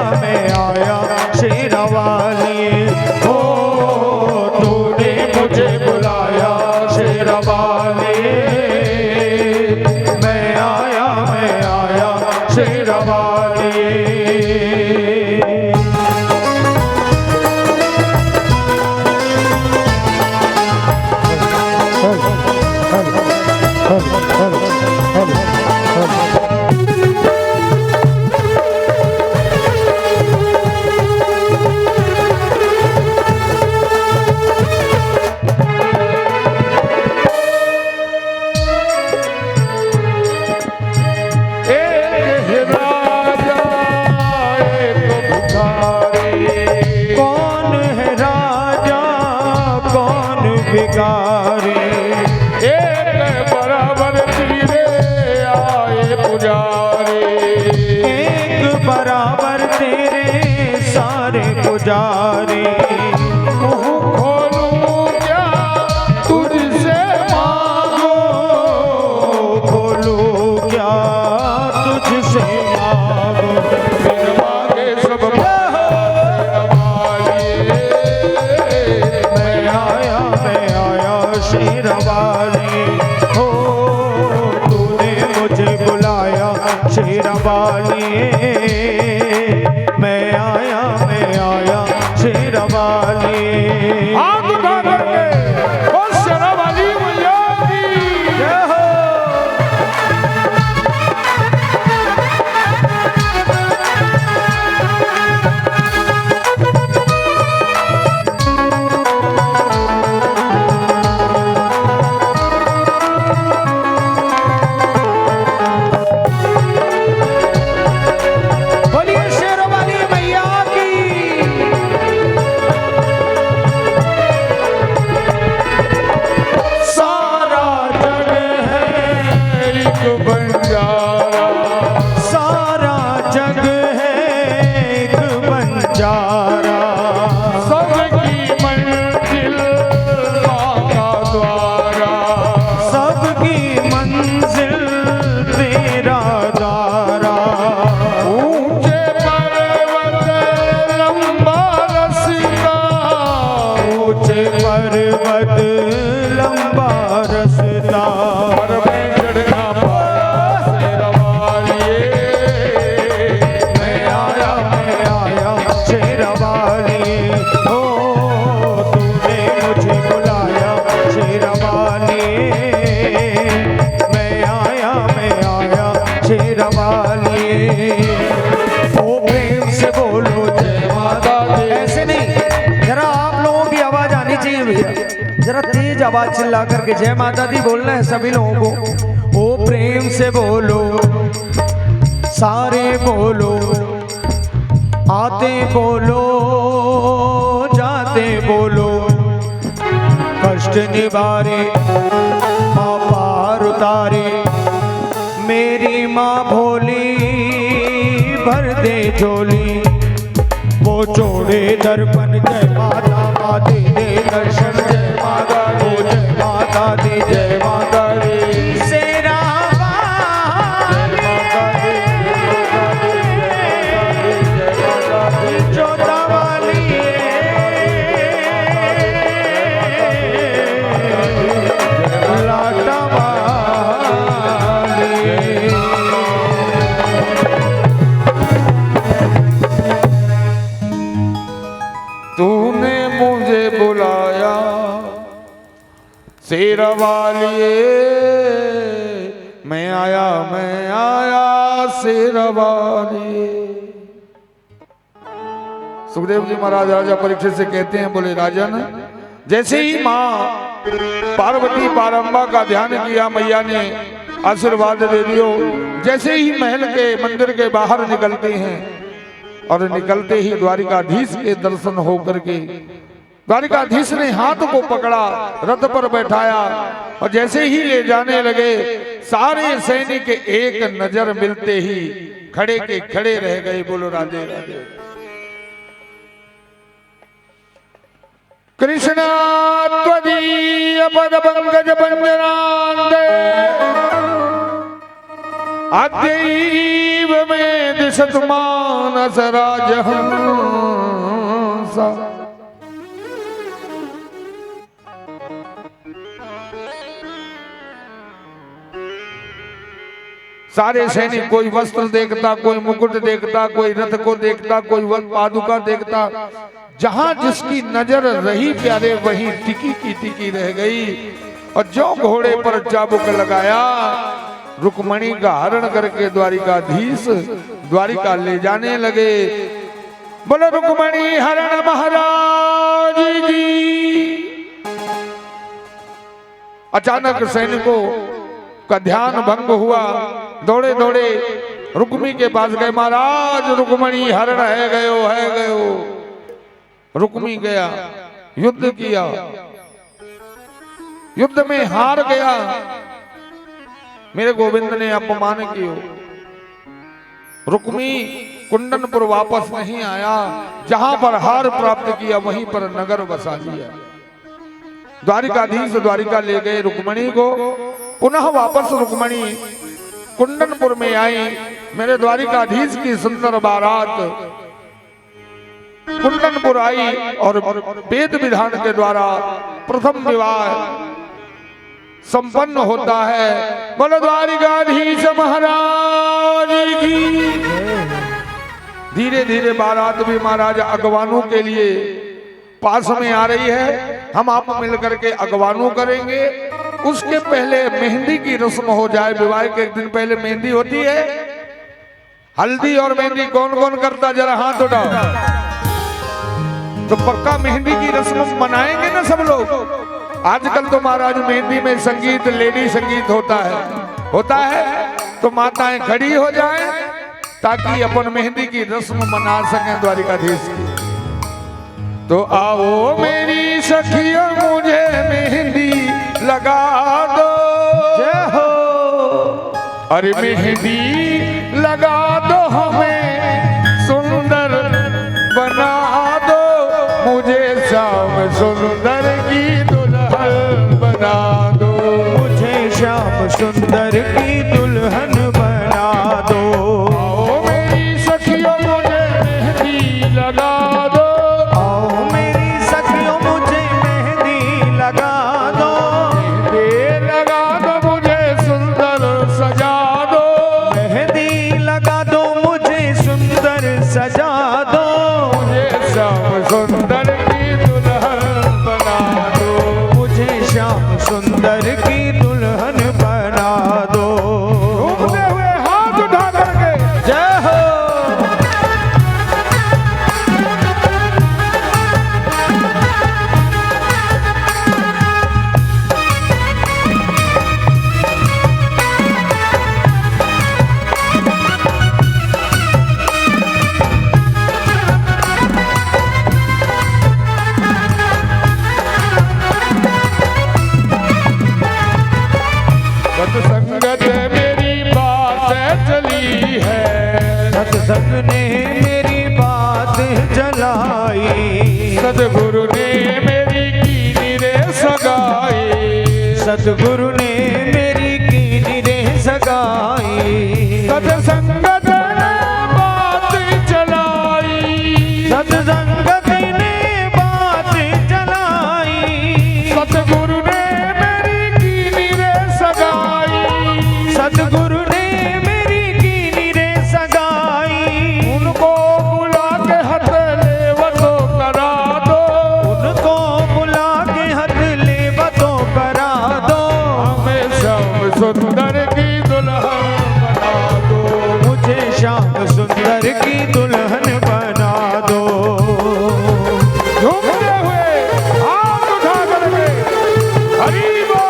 शेरवालिए। हो तूने मुझे बुलाया शेरवालिए, मैं आया शेरवालिए। एक बराबर तेरे आए पुजारी, एक बराबर तेरे सारे पुजारी, मुँह खोलूं क्या तुझसे मांगो, खोलूं क्या तुझसे मांगो, बिन मांगे सब शेरवाली मैं आया शेरवाली। हाथ उठा करके और शेरवाली मैया की जय हो। बोलिए शेरवाली मैया की। सारा जग है एक बंजारा, सारा जग है एक बंजारा। सबकी मंजिल का द्वारा, सबकी मंजिल तेरा द्वारा। ऊंचे पर्वत लंबा रस्ता, ऊंचे पर्वत लंबा रस्ता। पर मैं चढ़ना शेरवाली मैं आया शेरवाली। ओ तूने मुझे बुलाया शेरवाली मैं आया शेरवाली। ओ प्रेम से बोलो जय माता दी। ऐसे नहीं, जरा आप लोगों की आवाज आनी चाहिए भैया, जरा तेज आवाज चिल्ला करके जय माता दी बोलना है सभी लोगों को। ओ प्रेम से बोलो, सारे बोलो, आते बोलो जाते बोलो। कष्ट निवारे माँ पार उतारे, मेरी माँ भोली भर दे झोली। वो जोड़े दर्पण जय माता दे दे दर्शन जय माता दी जय माता दी जय माता दी। शेरा जोता वाली लाटा वाली। तूने मुझे बुलाया शेरवाली मैं आया शेरवाली। सुखदेव जी महाराज राजा परीक्षित से कहते हैं, बोले राजन, जैसे ही माँ पार्वती पारंबा का ध्यान किया, मैया ने आशीर्वाद दे दियो। जैसे ही महल के मंदिर के बाहर निकलते हैं और निकलते ही द्वारिकाधीश के दर्शन हो करके द्वारिकाधीश ने हाथ को पकड़ा, रथ पर बैठाया और जैसे ही ले जाने लगे, सारे सैनिक एक नजर मिलते ही खड़े के खड़े रह गए। बोलो राधे राधे। कृष्णा त्वदीय पद पंकज पंजनांदे अद्यैव में दिशत मानस राजहंसा। सारे सैनिक, कोई वस्त्र देखता, कोई मुकुट देखता, कोई रथ को देखता, कोई पादुका देखता। जहां जिसकी नजर रही प्यारे, वहीं टिकी की टिकी रह गई। और जो घोड़े पर चाबुक लगाया, रुक्मणी का हरण करके द्वारिकाधीश द्वारिका ले जाने लगे। बोलो रुक्मणी हरण महाराज जी। अचानक सैनिकों का ध्यान भंग हुआ, दौड़े दौड़े रुक्मी के पास गए। महाराज रुक्मणी हरण है गयो। रुक्मी गया, युद्ध किया, युद्ध में हार गया। मेरे गोविंद ने अपमान किया। रुक्मी कुंडनपुर वापस नहीं आया, जहां पर हार प्राप्त किया वहीं पर नगर बसा लिया। द्वारिकाधीश द्वारिका ले गए रुक्मणी को। पुनः वापस रुक्मणी कुंडनपुर में आई। मेरे द्वारिकाधीश की सुंदर बारात कुंडनपुर आई और वेद विधान के द्वारा प्रथम विवाह संपन्न होता है। बोलो द्वारिकाधीश महाराज की। धीरे धीरे बारात भी महाराज अगवानों के लिए पास में आ रही है। हम आप मिलकर के अगवानों करेंगे। उसके पहले मेहंदी की रस्म हो जाए। विवाह के एक दिन पहले मेहंदी होती है। हल्दी और मेहंदी कौन कौन करता, जरा हाथ उठाओ। तो पक्का मेहंदी की रस्म मनाएंगे ना सब लोग। आजकल तो महाराज मेहंदी में संगीत, लेडी संगीत होता है। तो माताएं खड़ी हो जाएं ताकि अपन मेहंदी की रस्म मना सकें द्वारिकाधीश की। तो आओ मेरी सखियों मुझे मेहंदी लगा दो। जय हो। अरे मेहंदी लगा दो, हमें सुंदर बना दो। मुझे श्याम सुंदर की दुल्हन बना दो। मुझे श्याम सुंदर की दुल्हन बना दो। आओ मेरी सखियों मुझे मेहंदी लगा दो। आओ मेरी सखियों मुझे मेहंदी लगा दो। मेहंदी लगा दो, मुझे सुंदर सजा दो। मेहंदी लगा दो, मुझे सुंदर सजा दो। मुझे श्याम सुंदर की दुल्हन बना दो। मुझे श्याम सुंदर की दुल्हन बना दो। घूमते हुए हाथ उठा करके जय हो। सत्संगत मेरी बात चली है। सत्संग ने मेरी बात जलाई। सतगुरु ने मेरी कीनी रे सगाई। सतगुरु ने मेरी कीनी रे सगाई। सत्संगत ने बात चलाई। सत्संगत ने बात चलाई। सतगुरु ने मेरी कीनी रे सगाई। सतगुरु ने मेरी कीनी रे सगाई। उनको बुला के हाथ लेवतो करा दो। उनको बुला के हाथ लेवतो करा दो। हमें श्याम सुंदर की दुल्हन बना दो। मुझे श्याम सुंदर की दुल्हन बना दो। झूमते हुए हाथ उठा करके हरि बोल।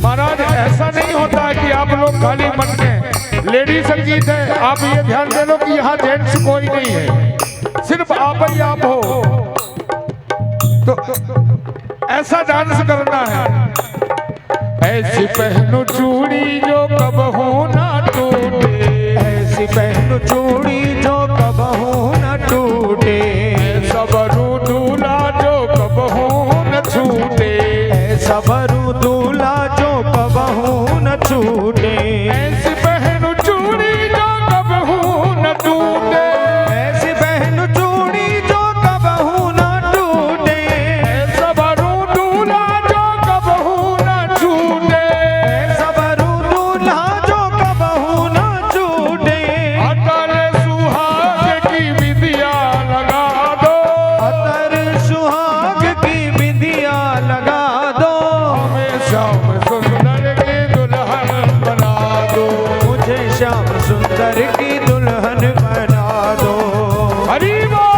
महाराज ऐसा नहीं होता है कि आप लोग खाली मन में लेडी संगीत है। आप ये ध्यान दे लो कि यहाँ जेंट्स कोई नहीं है, सिर्फ आप ही आप हो। तो ऐसा डांस करना है। ऐसी पहनो चूड़ी जो कबहू ना टूटे। ऐसी पहनो चूड़ी जो कबहू न टूटे। सबरू दूल्हा जो कबहू न छूटे। सबरू दूल्हा जो कबहू न छूटे। ऐसी पहनो चूड़ी जो कबहू न टूटे। ऐसी पहनो चूड़ी जो कबहू न टूटे। सबरू दूल्हा जो कबहू न छूटे। सबरू दूल्हा जो कबहू न छूटे। अटल सुहाग की विधिया लगा दो। अतर सुहाग की बिंदिया लगा दो। हमें श्याम सुंदर की दुल्हन बना दो। मुझे श्याम सुंदर की दुल्हन बना दो। हरि बोल।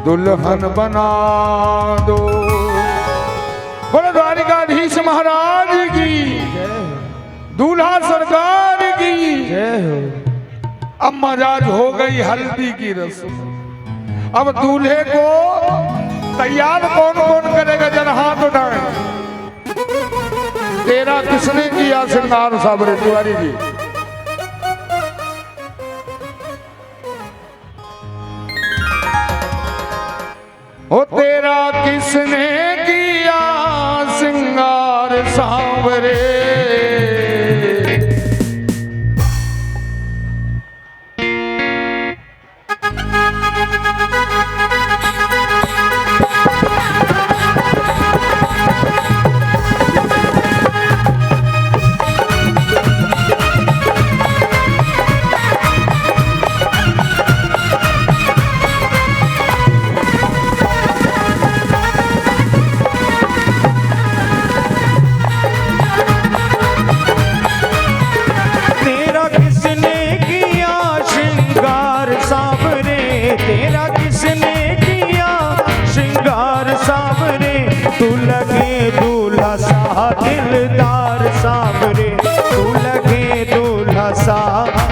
दुल्हन बना दो। बोलो द्वारिकाधीश महाराज की, दूल्हा सरकार की जय हो। अब मजाज हो गई हल्दी की रस्म। अब दूल्हे को तैयार कौन कौन करेगा, जरा हाथ उठाए। तेरा किसने किया श्रृंगार साबरे तिवारी जी? ओ तेरा किसने किया श्रृंगार सांवरे? तू लगे दूल्हा सा दिलदार सावरे, तू लगे दूल्हा सा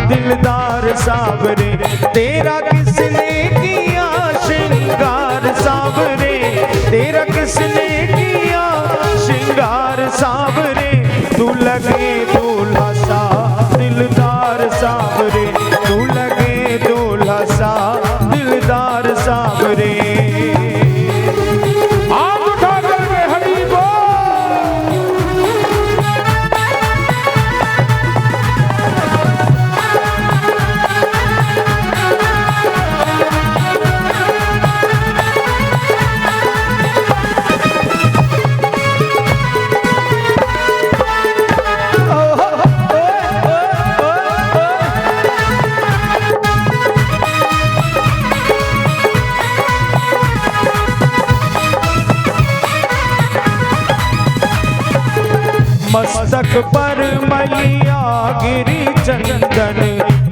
दिलदार सावरे। तेरा किसने किया श्रृंगार सावरे, तेरा किसने किया श्रृंगार सावरे। तू लगे दूल्हा सा दिलदार सावरे, तू लगे दूल्हा सा दिलदार सावरे। मस्तक पर मैया गिरी चंदन,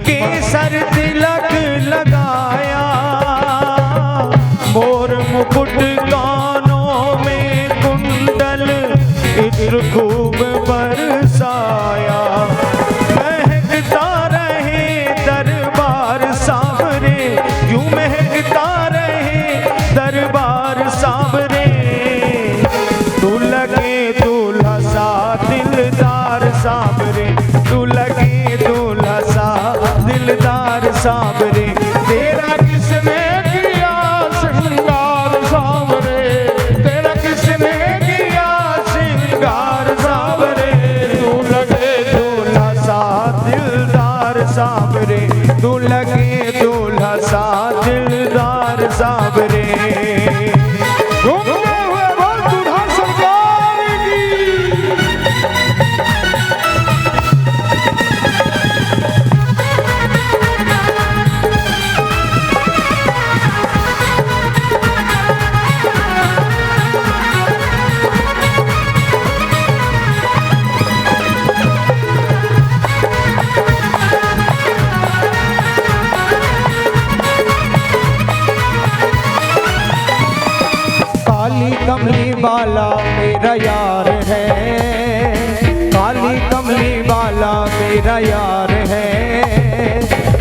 केसर तिलक लगाया। मोर मुकुट कानों में कुंडल, इत्र खूब बरसाया। महकता रहे दरबार सावरे, यूं महकता रहे दरबार सावरे। तू लगे दूल्हा सा दिलदार सावरे, तू लगे दूल्हा सा दिलदार सावरे। तेरा किसने किया श्रृंगार सावरे, तेरा किसने किया श्रृंगार सावरे। तू लगे दूल्हा सा दिलदार सावरे, तू लगे दूल्हा सा दिलदार सावरे। कमली वाला मेरा यार है, काली कमली वाला मेरा यार है।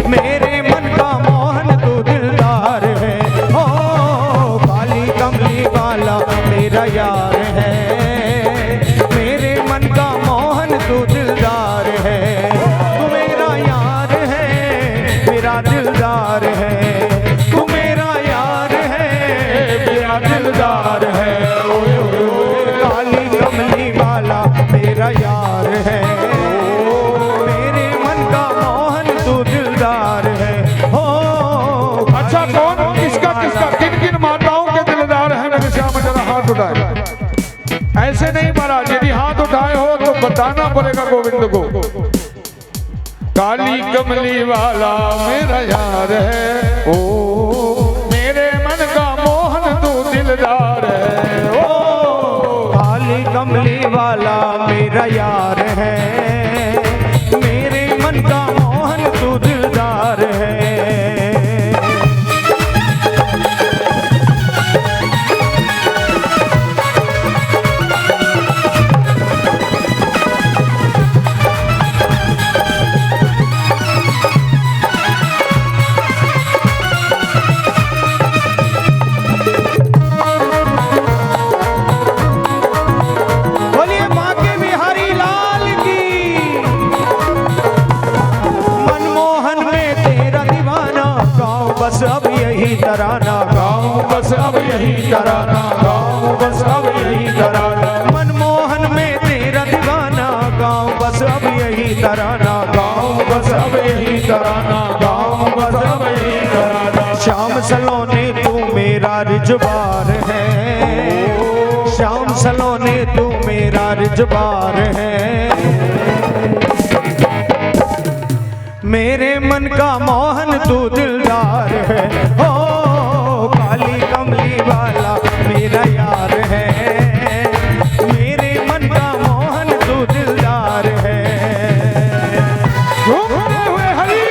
मेरे मन का मोहन तो दिलदार है, ओ काली कमली वाला मेरा यार है। मेरे मन का मोहन तो दिलदार है। तू मेरा यार है, मेरा दिलदार है। तू मेरा यार है, मेरा दिलदार है। मेरा यार है, मेरे मन का मोहन तू दिलदार है। हो अच्छा कौन किसका किसका किन किन माताओं के दिलदार है? मेरे श्याम जरा हाथ उठाए। ऐसे नहीं महाराज, यदि हाथ उठाए हो तो बताना पड़ेगा गोविंद को। काली कमली वाला मेरा यार है, ओ मेरे मन का मोहन तू दिलदार है। ओ काली कमली वाला मेरा यार है, मेरे मन का मोहन तू दिलदार है। तराना, गाऊं बस अब यही तराना, गाऊं बस अब यही तराना, मनमोहन में तेरा दीवाना, गाऊं बस अब यही तराना, गाऊं बस अब यही तराना, गाऊं बस अब यही तराना। श्याम सलोने तू मेरा रिजवार है, श्याम सलोने तू मेरा रिजवार है, मेरे मन का मोहन तू दिलदार है, ओ काली कमली वाला मेरा यार है, मेरे मन का मोहन तू दिलदार है। झूमते हुए हरि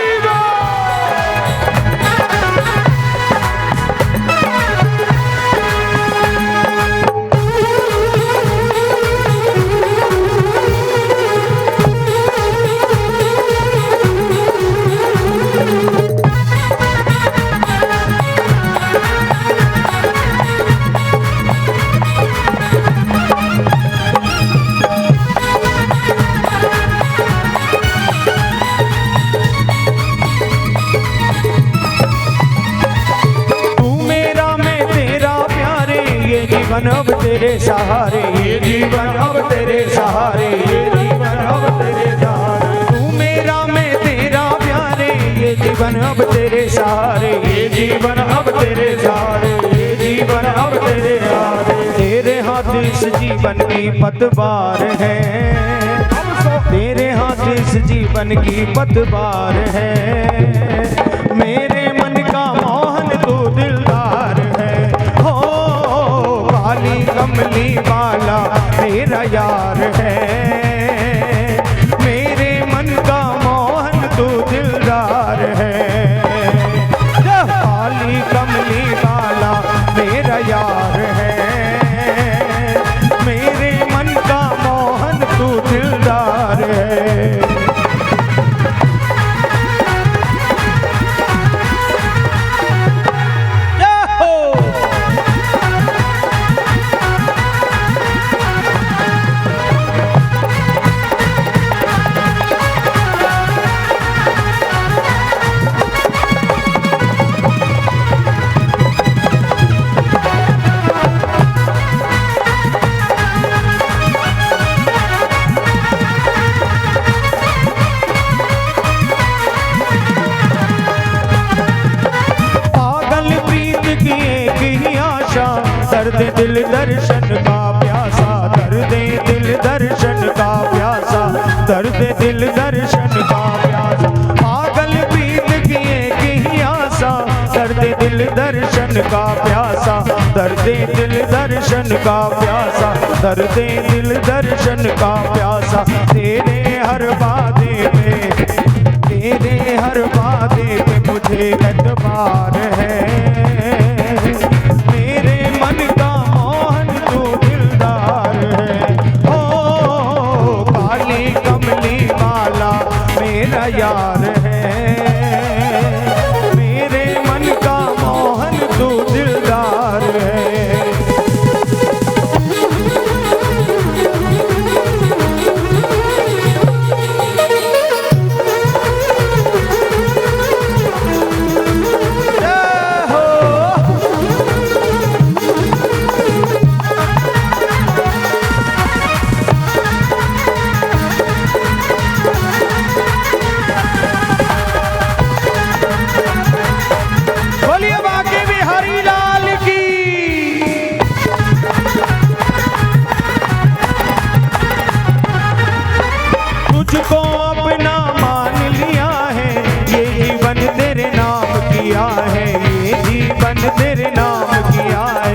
जीवन अब तेरे सहारे, ये जीवन अब तेरे सहारे, ये जीवन अब तेरे सहारे, तू मेरा मैं तेरा प्यारे, ये जीवन अब तेरे सहारे, ये जीवन अब तेरे सहारे, ये जीवन अब तेरे सहारे। तेरे हाथ इस जीवन की पतवार है, तेरे हाथ इस जीवन की पतवार है, मेरे मन का मोहन तू दिलदार है, हो काली कमली वाला मेरा यार है, मेरे मन का मोहन तू दिलदार है, काली कमली वाला मेरा यार है, मेरे मन का मोहन तू दिलदार है। दर्द दिल दर्शन का प्यासा, दर्द दिल दर्शन का प्यासा, दर्द दिल दर्शन का प्यासा, पागल प्रीत की एक ही आशा, दर्द दिल दर्शन का प्यासा, दर्द दिल दर्शन का प्यासा, दर्द दिल दर्शन का प्यासा, तेरे हर वादे पे, तेरे हर वादे पे मुझे एतबार है, मेरा यार है, मेरे मन का मोहन तू दिलदार है। तुझको अपना मान लिया है, ये जीवन तेरे नाम किया है, ये जीवन तेरे नाम किया है,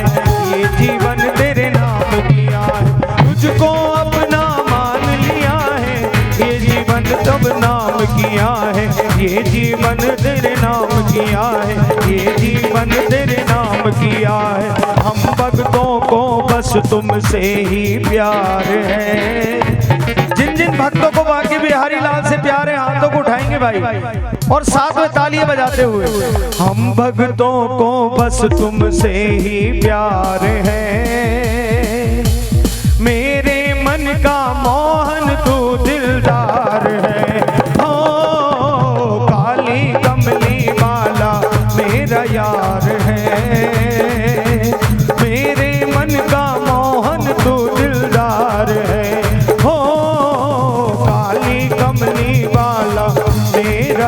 ये जीवन तेरे नाम किया है, तुझको अपना मान लिया है, ये जीवन तब नाम किया है, ये जीवन तेरे नाम किया है, ये जीवन तेरे नाम किया है, हम भक्तों को बस तुमसे ही प्यार है। जिन जिन भक्तों को बाकी बिहारी लाल से प्यार है हाथों को उठाएंगे भाई और साथ में तालियां बजाते हुए। हम भक्तों को बस तुमसे ही प्यार है, मेरे मन का मोहन तू दिलदार है, हो काली कमली वाला मेरा यार है,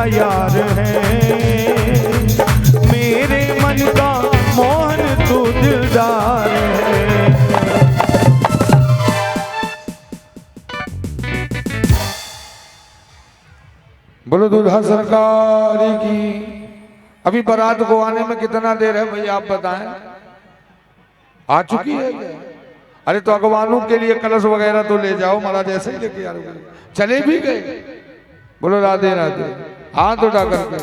मेरा यार है, मेरे मन का मोहन तू दिलदार है। बोलो दूल्हा सरकार की। अभी बारात को आने में कितना देर है भैया आप बताएं? आ चुकी है? अरे तो अगवानों के लिए कलश वगैरह तो ले जाओ, महाराज ऐसे ही लेके आ रहे, चले भी गए। बोलो राधे राधे। हाथ उठा करके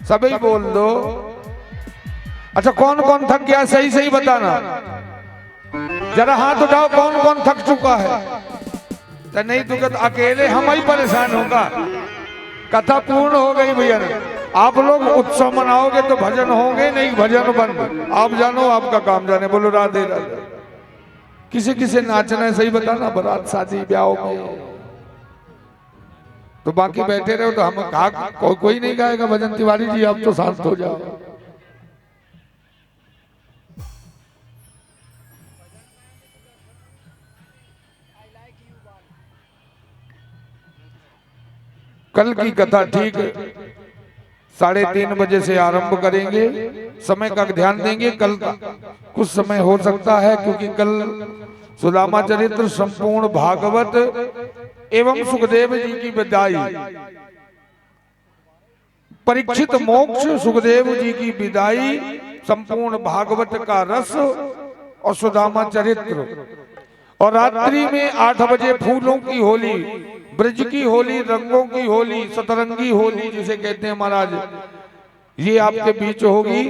सभी बोल दो। अच्छा कौन कौन थक गया सही सही बताना, जरा हाथ उठाओ कौन कौन थक चुका है। तो नहीं तो अकेले हम ही परेशान होगा। कथा पूर्ण हो गई भैया ने। आप लोग उत्सव मनाओगे तो भजन होंगे, नहीं भजन बंद। आप जानो आपका काम जाने। बोलो राधे राधे। किसे किसे नाचना है सही बताना, बारात शादी ब्याह में। तो बाकी बैठे रहो तो हम कहा कोई नहीं गाएगा भजन। तिवारी जी आप तो शांत हो जाओ। कल की कथा ठीक 3:30 बजे से आरंभ करेंगे। समय का ध्यान देंगे। कल कुछ समय हो सकता है क्योंकि कल सुदामा चरित्र संपूर्ण भागवत एवं सुखदेव जी की विदाई, परीक्षित मोक्ष सुखदेव जी की विदाई, संपूर्ण भागवत का रस और सुदामा चरित्र, और रात्रि में 8 बजे फूलों की होली, ब्रज की होली, रंगों की होली, सतरंगी होली जिसे कहते हैं महाराज, ये आपके बीच होगी।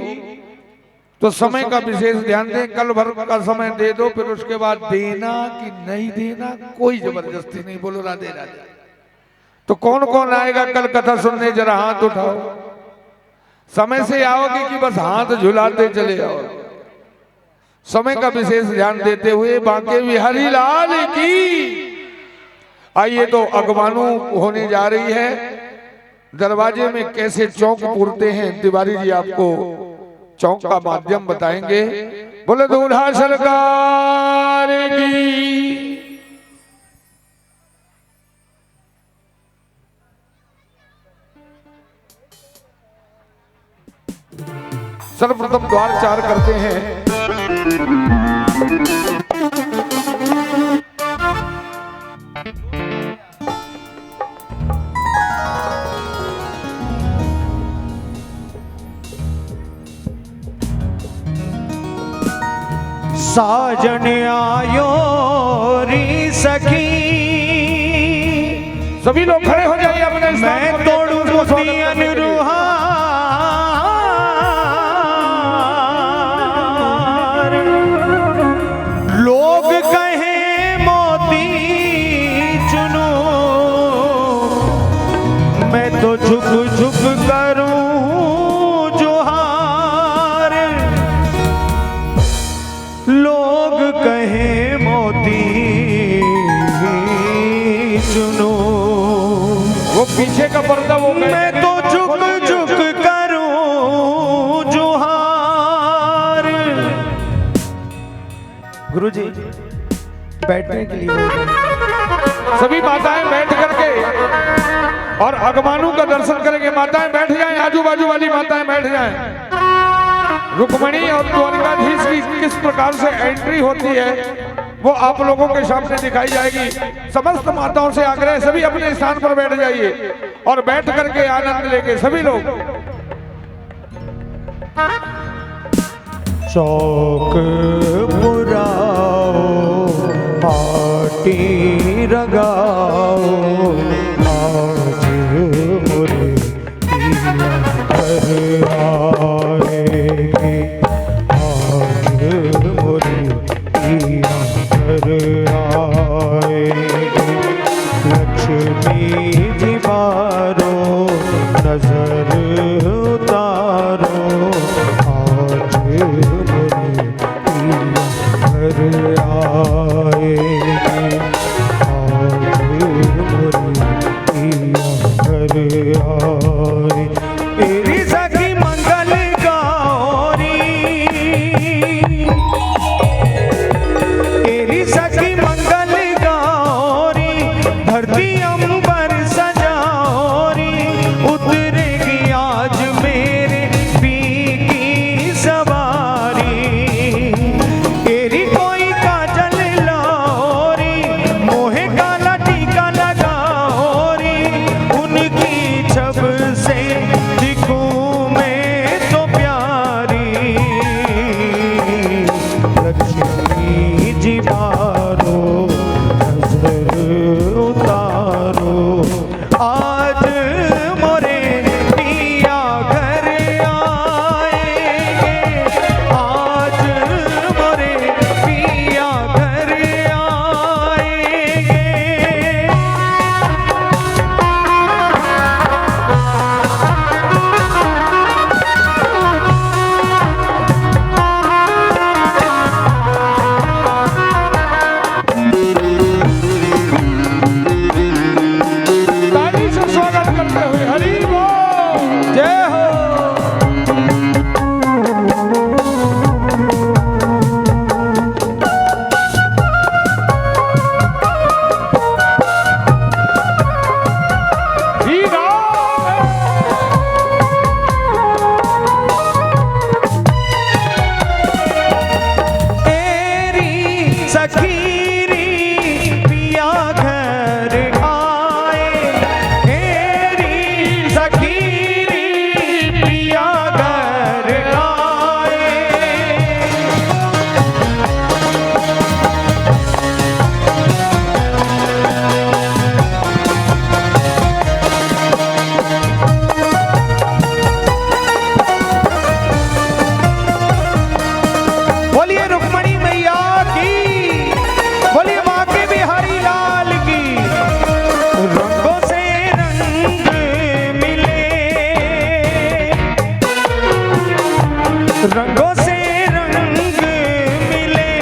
तो समय का विशेष ध्यान दें। कल भर का समय दे दो, फिर उसके बाद देना कि नहीं देना कोई जबरदस्ती नहीं। बोलो राधे राधे। तो कौन कौन आएगा कल कथा सुनने, जरा हाथ उठाओ। समय से आओगे कि बस हाथ झुलाते चले आओ? समय का विशेष ध्यान देते हुए बांके बिहारी लाल की। आइए तो अगवानू होने जा रही है। दरवाजे में कैसे चौक पूरते हैं तिवारी जी आपको चौक का माध्यम बताएंगे। बोले दूल्हा सरकार की। सर्वप्रथम द्वार 4 करते हैं। साजन आयो री सखी। सभी लोग खड़े हो जाइए अपने। मैं तोड़ू मोतियन रुहार, लोग कहे मोती चुनू, मैं तो झुक झुक करूं जोहार। लोग कहे मोती चुनो, वो पीछे का पर्दा वो मैं तो झुक झुक करूं जोहार। गुरुजी बैठने के लिए सभी माताएं बैठ करके और अगवानू का दर्शन करेंगे। माताएं बैठ जाएं, आजू बाजू वाली माताएं बैठ जाएं। रुक्मणी और द्वारिकाधीश की किस प्रकार से एंट्री होती है वो आप लोगों के सामने दिखाई जाएगी। समस्त माताओं से आग्रह, सभी अपने स्थान पर बैठ जाइए और बैठ करके आनंद लेके सभी लोग। चौक पुराओ, पाटी रगाओ, आज मुरे घर आएगी, आज मुरे घर आएगी। लक्ष्मी जी बारो नजर उतारो, आज मुरे घर आएगी, आज मुरे घर आएगी। तेरी सखी मंगल गौरी, तेरी सखी मंगल गौरी, धरती अंबर सजाओरी, उतर जय हो। रंगों से रंग मिले,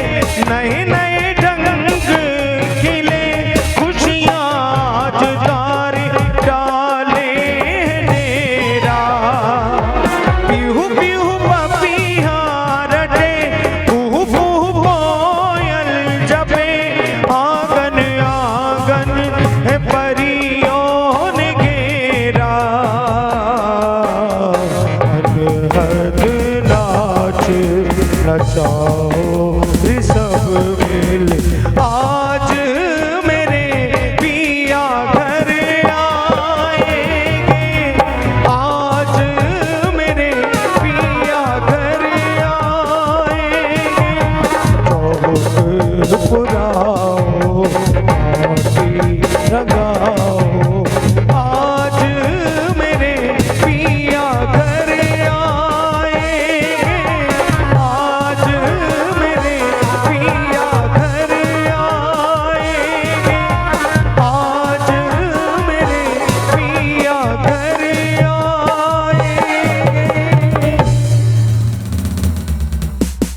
नए नए ढंग खिले, खुशियाँ आज तारे डाले डेरा। पीहू पीहू पपीहा रटे, कुहू कुहू कोयल जपे, आंगन आंगन है परियों ने घेरा। नचाओ सब मिल, आज मेरे पिया घर आएंगे, आज मेरे पिया घर आएंगे। चौक पुराओ आरती लगाओ, आज मेरे पिया घर आएंगे, आज मेरे पिया घर आएंगे, आज मेरे पिया घर आएंगे।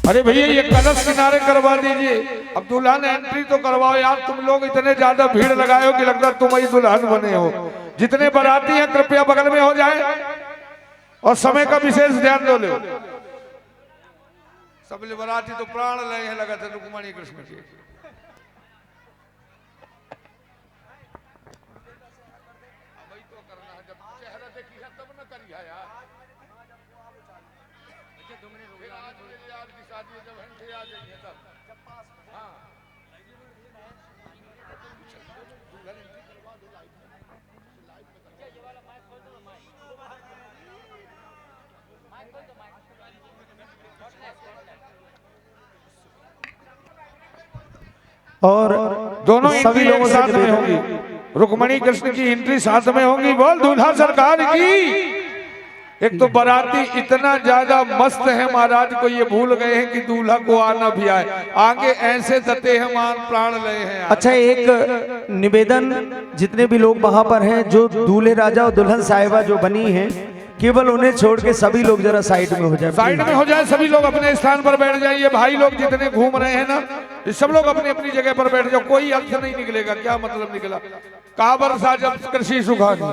अरे भैया ये कलश किनारे करवा दीजिए। अब दुल्हन एंट्री तो करवाओ यार, तुम लोग इतने ज्यादा भीड़ लगाए हो कि लगता है तुम ही दुल्हन बने हो। जितने बाराती हैं कृपया बगल में हो जाए और समय का विशेष ध्यान दो। ले सब बाराती तो प्राण लय हैं लगा थे रुक्मणी कृष्ण के। और दोनों सभी लोगों एंट्री से साथ में होगी। रुक्मणी कृष्ण की एंट्री साथ में होगी। बोल दूल्हा सरकार की। एक तो बाराती इतना ज्यादा मस्त है महाराज को ये भूल गए हैं कि दूल्हा को आना भी आए। आगे ऐसे दते हैं मान प्राण लय हैं। अच्छा, एक निवेदन, जितने भी लोग वहां पर हैं, जो दूल्हे राजा और दुल्हन साहिबा जो बनी हैं, केवल उन्हें छोड़ के सभी लोग जरा साइड में हो जाए। साइड में हो जाए, सभी लोग अपने स्थान पर बैठ जाइए। भाई लोग जितने घूम रहे हैं ना, सब लोग अपनी अपनी जगह पर बैठ जाओ। कोई अर्थ नहीं निकलेगा। क्या मतलब निकला? काबर सा जब कृषि सुखानी।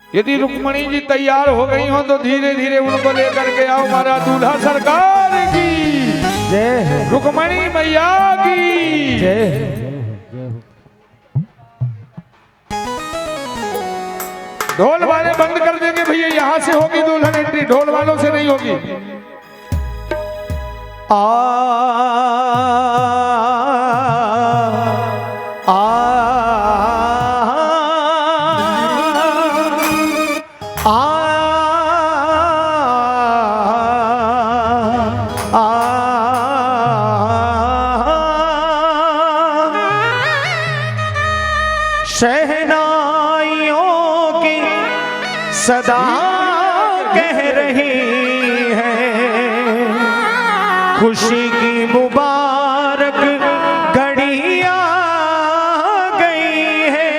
यदि रुक्मणी जी तैयार हो गई हो तो धीरे धीरे उनको लेकर के आओ। हमारा दूल्हा सरकार की जय, रुक्मणी मैया की जय। ढोल वाले बंद कर देंगे भैया। यहाँ से होगी दुल्हन एंट्री, ढोल वालों से नहीं होगी। शहनाइयों की सदा कह रही है, खुशी की मुबारक घड़ी आ गई है।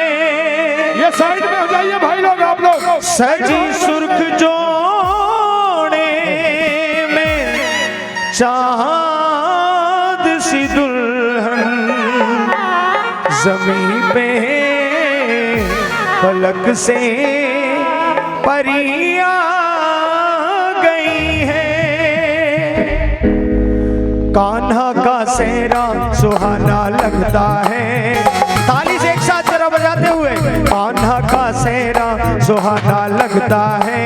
ये साइड में हो जाइए भाई लोग, आप लोग सजी सुर्ख जोड़े में चाँद सी दुल्हन जमीन पे पलक से परियां गई है। कान्हा का सेहरा सुहाना लगता है, ताली से एक साथ जरा बजाते हुए। कान्हा का सेहरा सुहाना लगता है,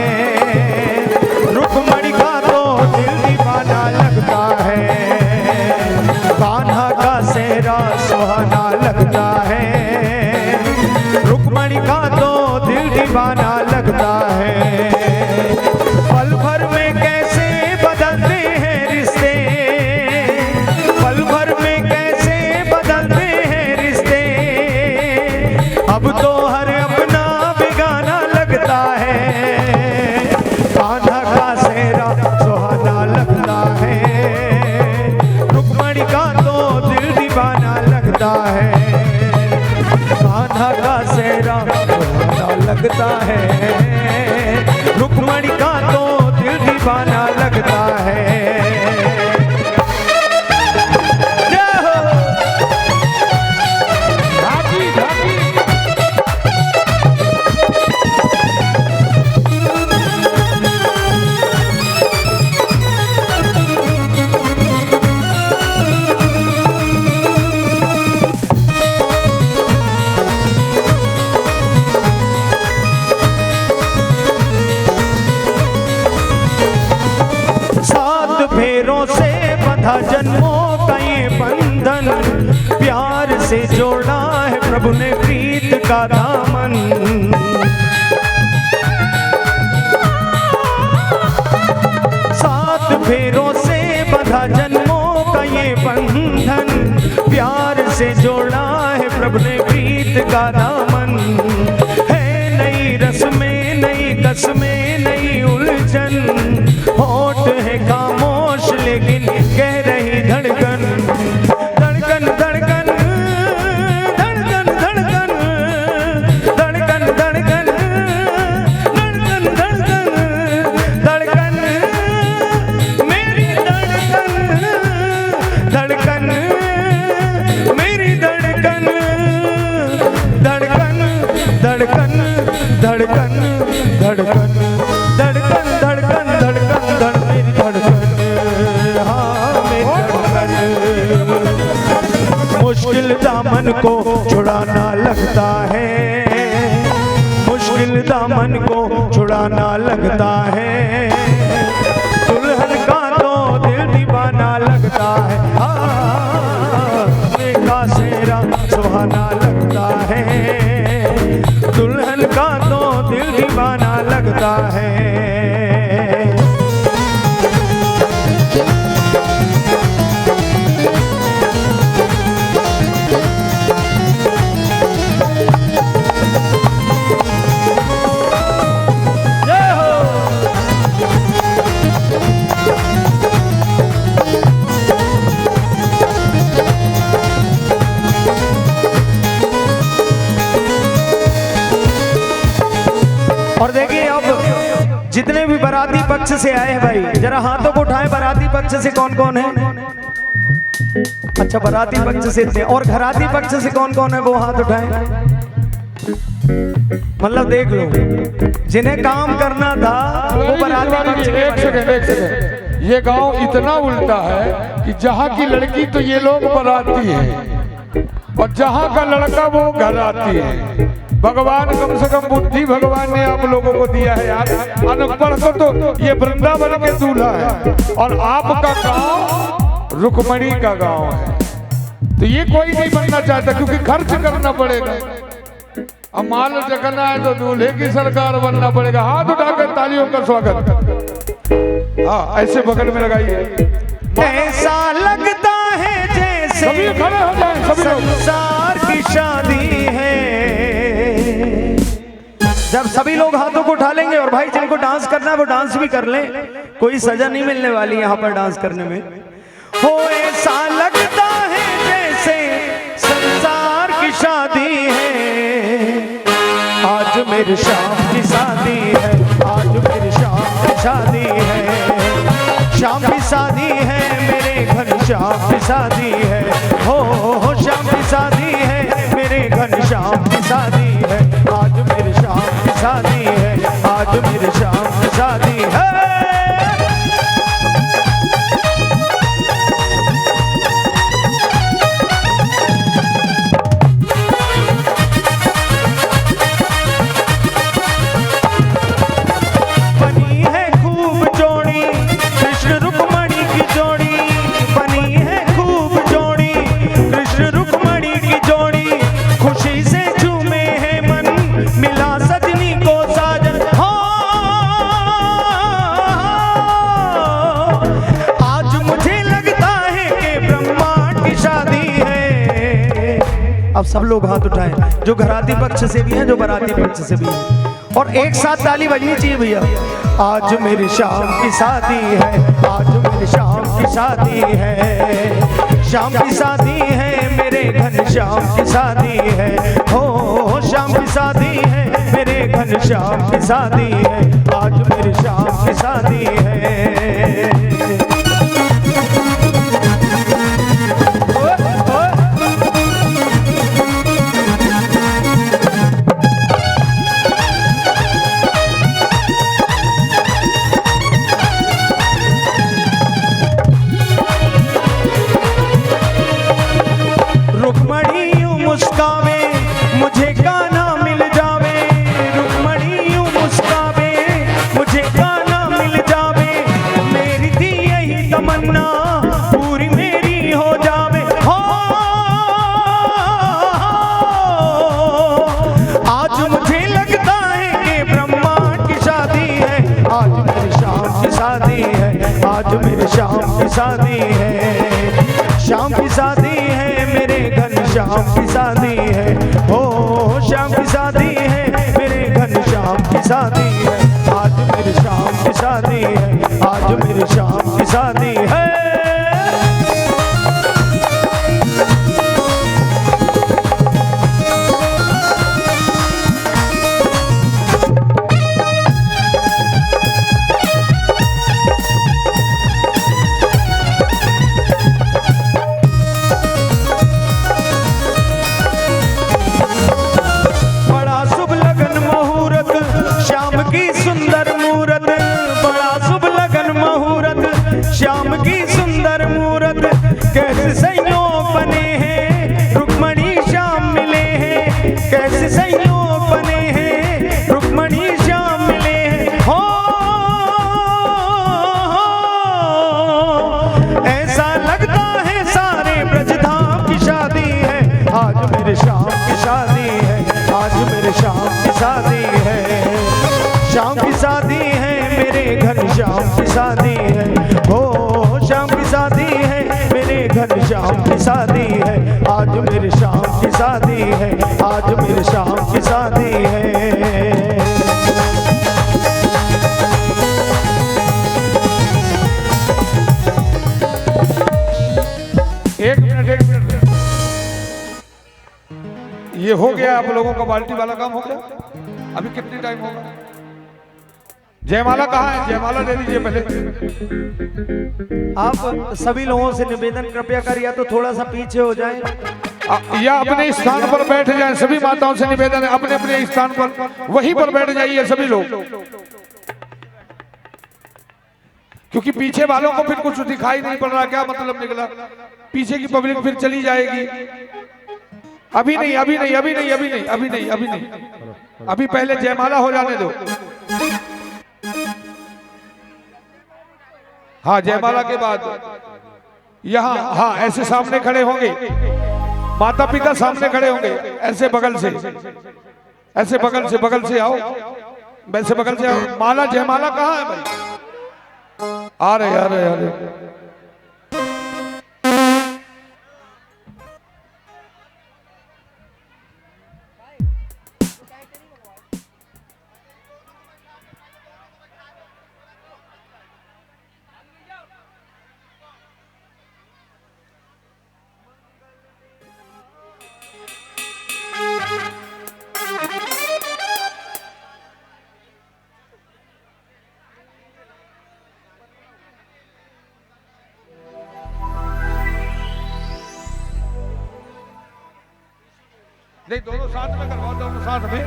रुक्मणी का तो दिल दीवाना लगता है। कान्हा का सेहरा सुहाना लगता है, रुक्मणी का तो दिल दीवाना लगता है। पल भर में कैसे बदलते हैं रिश्ते, पल भर में कैसे बदलते हैं रिश्ते। अब तो हर अपना बेगाना लगता है। कान्हा का सेहरा सुहाना लगता है, रुक्मणी का तो दिल दीवाना लगता है। कान्हा का सेहरा सुहाना लगता है, रुक्मणी का तो दिल दीवाना लगता है। जय हो। झांकी झांकी सात फेरों से बंधा जन्मों का ये बंधन, प्यार से जोड़ा है प्रभु ने प्रीत का दामन। सात फेरों से बंधा जन्मों का ये बंधन, प्यार से जोड़ा है प्रभु ने प्रीत का दामन। है नई रस्में नई कसमें नई उलझन, होठ है खामोश लेकिन कह रही धड़कन। धड़कन धड़कन धड़कन धड़कन धड़कन धड़कन धड़कन धड़कन धड़कन मेरी धड़कन धड़कन मेरी धड़कन धड़कन धड़कन धड़कन धड़कन धड़कन धड़कन धड़कन धड़ मेरी धड़कन, हाँ मेरी धड़कन। मुश्किल दामन को छुड़ाना लगता है, मुश्किल दामन को छुड़ाना लगता है। दुल्हन का तो दिल दीवाना लगता है, हाँ का सेहरा सुहाना लगता है। दुल्हन का तो दिल दीवाना लगता है। जय हो। और देखिए अब जितने भी बाराती पक्ष से आए हैं भाई, जरा हाथों को उठाएं। बाराती पक्ष से कौन कौन है? अच्छा, बाराती पक्ष से थे। और घराती पक्ष से कौन कौन है वो हाथ उठाएं। मतलब देख लो, जिन्हें काम करना था वो बाराती पक्ष के। एक सेकंड, ये गांव इतना उल्टा है कि जहाँ की लड़की तो ये लोग बाराती हैं और जहाँ का लड़का वो घर आती है। भगवान कम से कम बुद्धि भगवान ने आप लोगों को दिया है यार। अनपढ़ को तो ये वृंदावन के दूल्हा है और आपका गांव रुक्मणी का गांव है। तो ये कोई नहीं बनना चाहता क्योंकि खर्च करना पड़ेगा। अब माल जगना है तो दूल्हे की सरकार बनना पड़ेगा। हाथ उठाकर तालियों का स्वागत। हाँ, ऐसे बगल में लगाइए। ऐसा लगता है जैसे सभी खड़े हो जाएं, सभी लोग। संसार की शादी है। जब सभी लोग हाथों को उठा लेंगे और भाई जिनको डांस करना है वो डांस भी कर लें, कोई सजा नहीं मिलने वाली यहाँ पर डांस करने में। हो ऐसा लगता है जैसे संसार की शादी है, आज मेरे शाम की शादी है, आज मेरी शाम की शादी है। शाम की शादी है, मेरे घनश्याम की शादी है। हो शाम की शादी है, मेरे घनश्याम की शादी है। आज मेरी शाम की शादी है, आज मेरी शाम की शादी है। बनी है खूब जोड़ी कृष्ण रुक्मणी की जोड़ी, बनी है खूब जोड़ी कृष्ण रुक्मणी की जोड़ी। खुशी से झूमे है मन, मिला सजनी को साजन। हो आज मुझे लगता है कि ब्रह्मांड की शादी है। अब सब लोग हाथ उठाएं, जो घराती पक्ष से भी हैं, जो बाराती पक्ष से भी हैं, और एक साथ ताली बजनी चाहिए भैया। आज मेरी शाम की शादी है, आज मेरी शाम की शादी है। शाम की शादी है, मेरे घनश्याम की शादी है। हो शाम की शादी है, मेरे घनश्याम की शादी है। आज मेरी शाम की शादी है। रुक्मणी यूं मुस्कावे, मुझे गाना मिल जावे। रुक्मणी यूं मुस्कावे, मुझे गाना मिल जावे। मेरी थी यही तमन्ना, पूरी मेरी हो जावे। हो आज मुझे लगता है कि ब्रह्मांड की शादी है। आज मेरी शाम की शादी है, आज मेरी शाम की शादी है। शाम की शादी है, मेरे घनश्याम की शादी है। हो शाम की शादी है, मेरे घनश्याम की शादी है। आज मेरी शाम की शादी है, आज मेरी शाम की शादी है। बड़ा शुभ लगन मुहूर्त, श्याम की सुंदर मूरत। बड़ा शुभ लगन मुहूर्त, श्याम की सुंदर मूरत। कैसे संयोग बने हैं, रुक्मणी श्याम मिले हैं। कैसे संयोग बने हैं, रुक्मणी श्याम मिले हैं। हो ऐसा लगता है सारे ब्रजधाम की शादी है। आज मेरे शाम की शादी है, आज मेरे शाम की शादी है। शाम की शादी है, मेरे घनश्याम की शादी है। हो शाम की शादी है, मेरे घनश्याम की शादी है। आज मेरे शाम की शादी है, आज मेरे शाम की शादी है। एक मिनट ये हो गया, आप लोगों का बाल्टी वाला काम हो गया। अभी कितनी टाइम होगा? जयमाला कहाँ है? जयमाला दे दीजिए पहले। आप सभी लोगों से निवेदन कृपया कर, या तो थोड़ा सा पीछे हो जाएं, या अपने स्थान पर बैठ जाएं। सभी माताओं से निवेदन है, अपने अपने स्थान पर वहीं पर बैठ जाइए सभी लोग, क्योंकि पीछे वालों को फिर कुछ दिखाई नहीं पड़ रहा। क्या मतलब निकला? पीछे की पब्लिक फिर चली जाएगी। अभी नहीं, अभी नहीं, अभी नहीं, अभी नहीं, अभी नहीं, अभी नहीं, अभी पहले जयमाला हो जाने दो। हाँ, जयमाला के बाद यहाँ, हाँ ऐसे सामने खड़े होंगे, माता पिता सामने खड़े होंगे, ऐसे बगल से, ऐसे बगल से, बगल से आओ, वैसे बगल से आओ। माला, जयमाला कहाँ है भाई? आ रहे, आ रहे, आ रहे। नहीं, दोनों साथ में करवाओ, दोनों साथ में।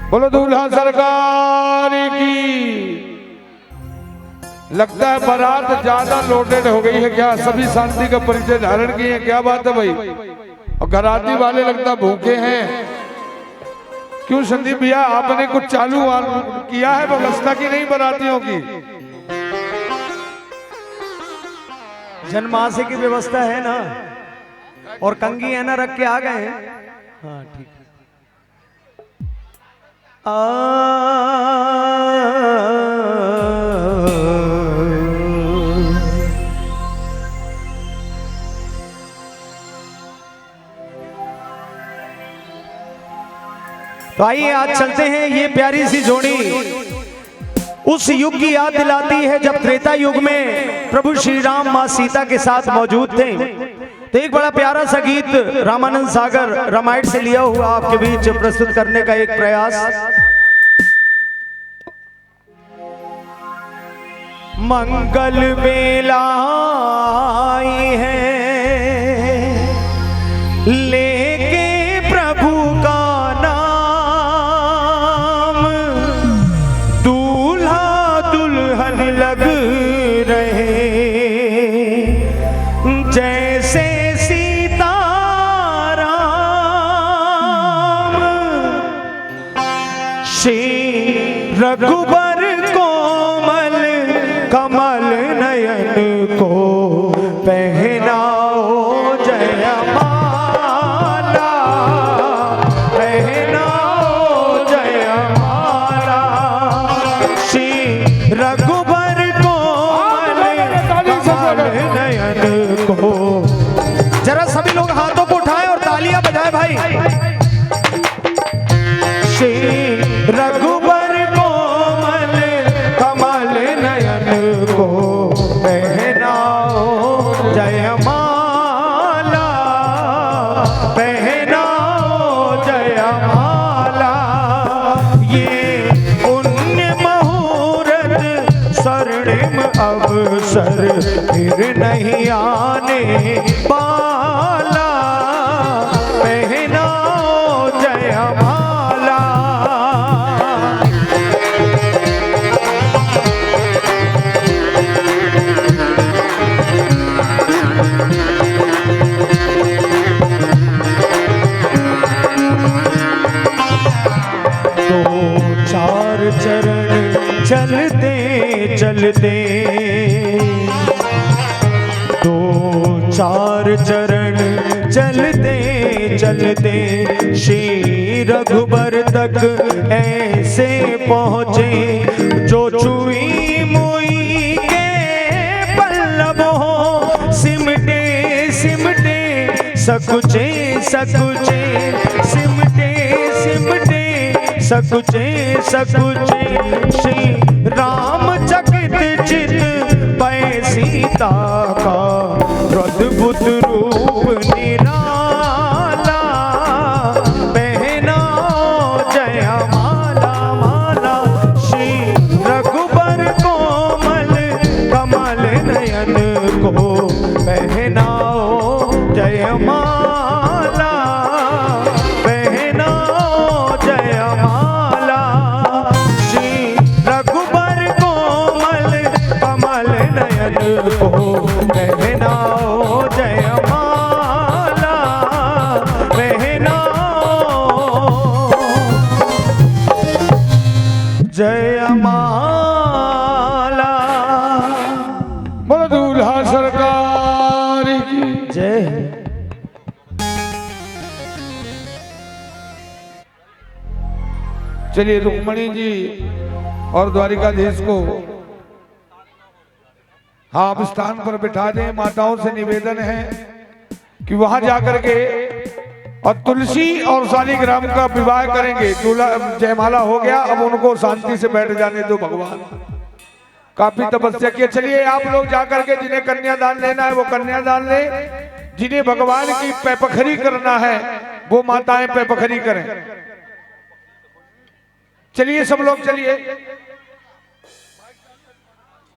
बोलो दूल्हा सरकार की। लगता है बारात ज्यादा लोडेड हो गई है क्या? सभी शांति का परिचय धारण किए हैं, क्या बात है भाई? और घराती वाले लगता भूखे हैं। क्यों संदीप भैया, आपने कुछ चालू किया है व्यवस्था की नहीं बारातियों की? जनमासे की व्यवस्था है ना, और कंगी है ना, रख के आ गए हैं। हाँ ठीक है। तो आइए आज चलते हैं। ये प्यारी सी जोड़ी उस युग की याद दिलाती है जब त्रेता युग में प्रभु श्री राम मां सीता के साथ मौजूद थे। तो एक बड़ा प्यारा सा गीत रामानंद सागर रामायण से लिया हुआ आपके बीच प्रस्तुत करने का एक प्रयास। मंगल बेला आई है लेके प्रभु का नाम, दूल्हा दुल्हन लग रहे जैसे सीता राम। श्री रघुबर कोमल कमल नयन को पहनाओ जयमाला, पहनाओ जयमाला। श्री रघुबर कोमल कमल नयन को। जरा सभी लोग हाथों को उठाएं और तालियां बजाएं भाई। श्री रघुबर कोमल कमल नयन को पहनाओ जयमाला, पहनाओ जयमाला। ये पुण्य मुहूर्त स्वर्णिम अवसर फिर नहीं आने वाला, पहनाओ जयमाला। चार चरण चलते चलते, दो चार चरण चलते चलते श्री रघुबर तक ऐसे पहुँचे जो चुई मुई के पल्लव हो, सिमटे सिमटे सकुचे सकुचे, सिमटे सिमटे सकुचे सकुचे। श्री राम चकित चित पै सीता का अद्भुत रूप निराला, पहनाओ जयमाला माला। श्री रघुबर कोमल कमल नयन को पहनाओ जयमाला, पहनाओ जयमाला। श्री रघुबर कोमल कमल नयन को पहनाओ जयमाला, पहनाओ जयमाला। बोलो दूल्हा सरकार की जय। चलिए रुक्मणी जी और द्वारिकाधीश को हाँ आप स्थान पर बिठा दें। माताओं से निवेदन है कि वहां जाकर के और तुलसी और शालिग्राम का विवाह करेंगे। दूल्हा जयमाला हो गया, अब उनको शांति से बैठ जाने दो। भगवान काफी तपस्या किया। चलिए आप लोग जाकर के जिन्हें कन्यादान लेना है वो कन्यादान ले, जिन्हें भगवान की पैपखरी करना है वो माताएं पैपखरी करें। चलिए सब लोग चलिए।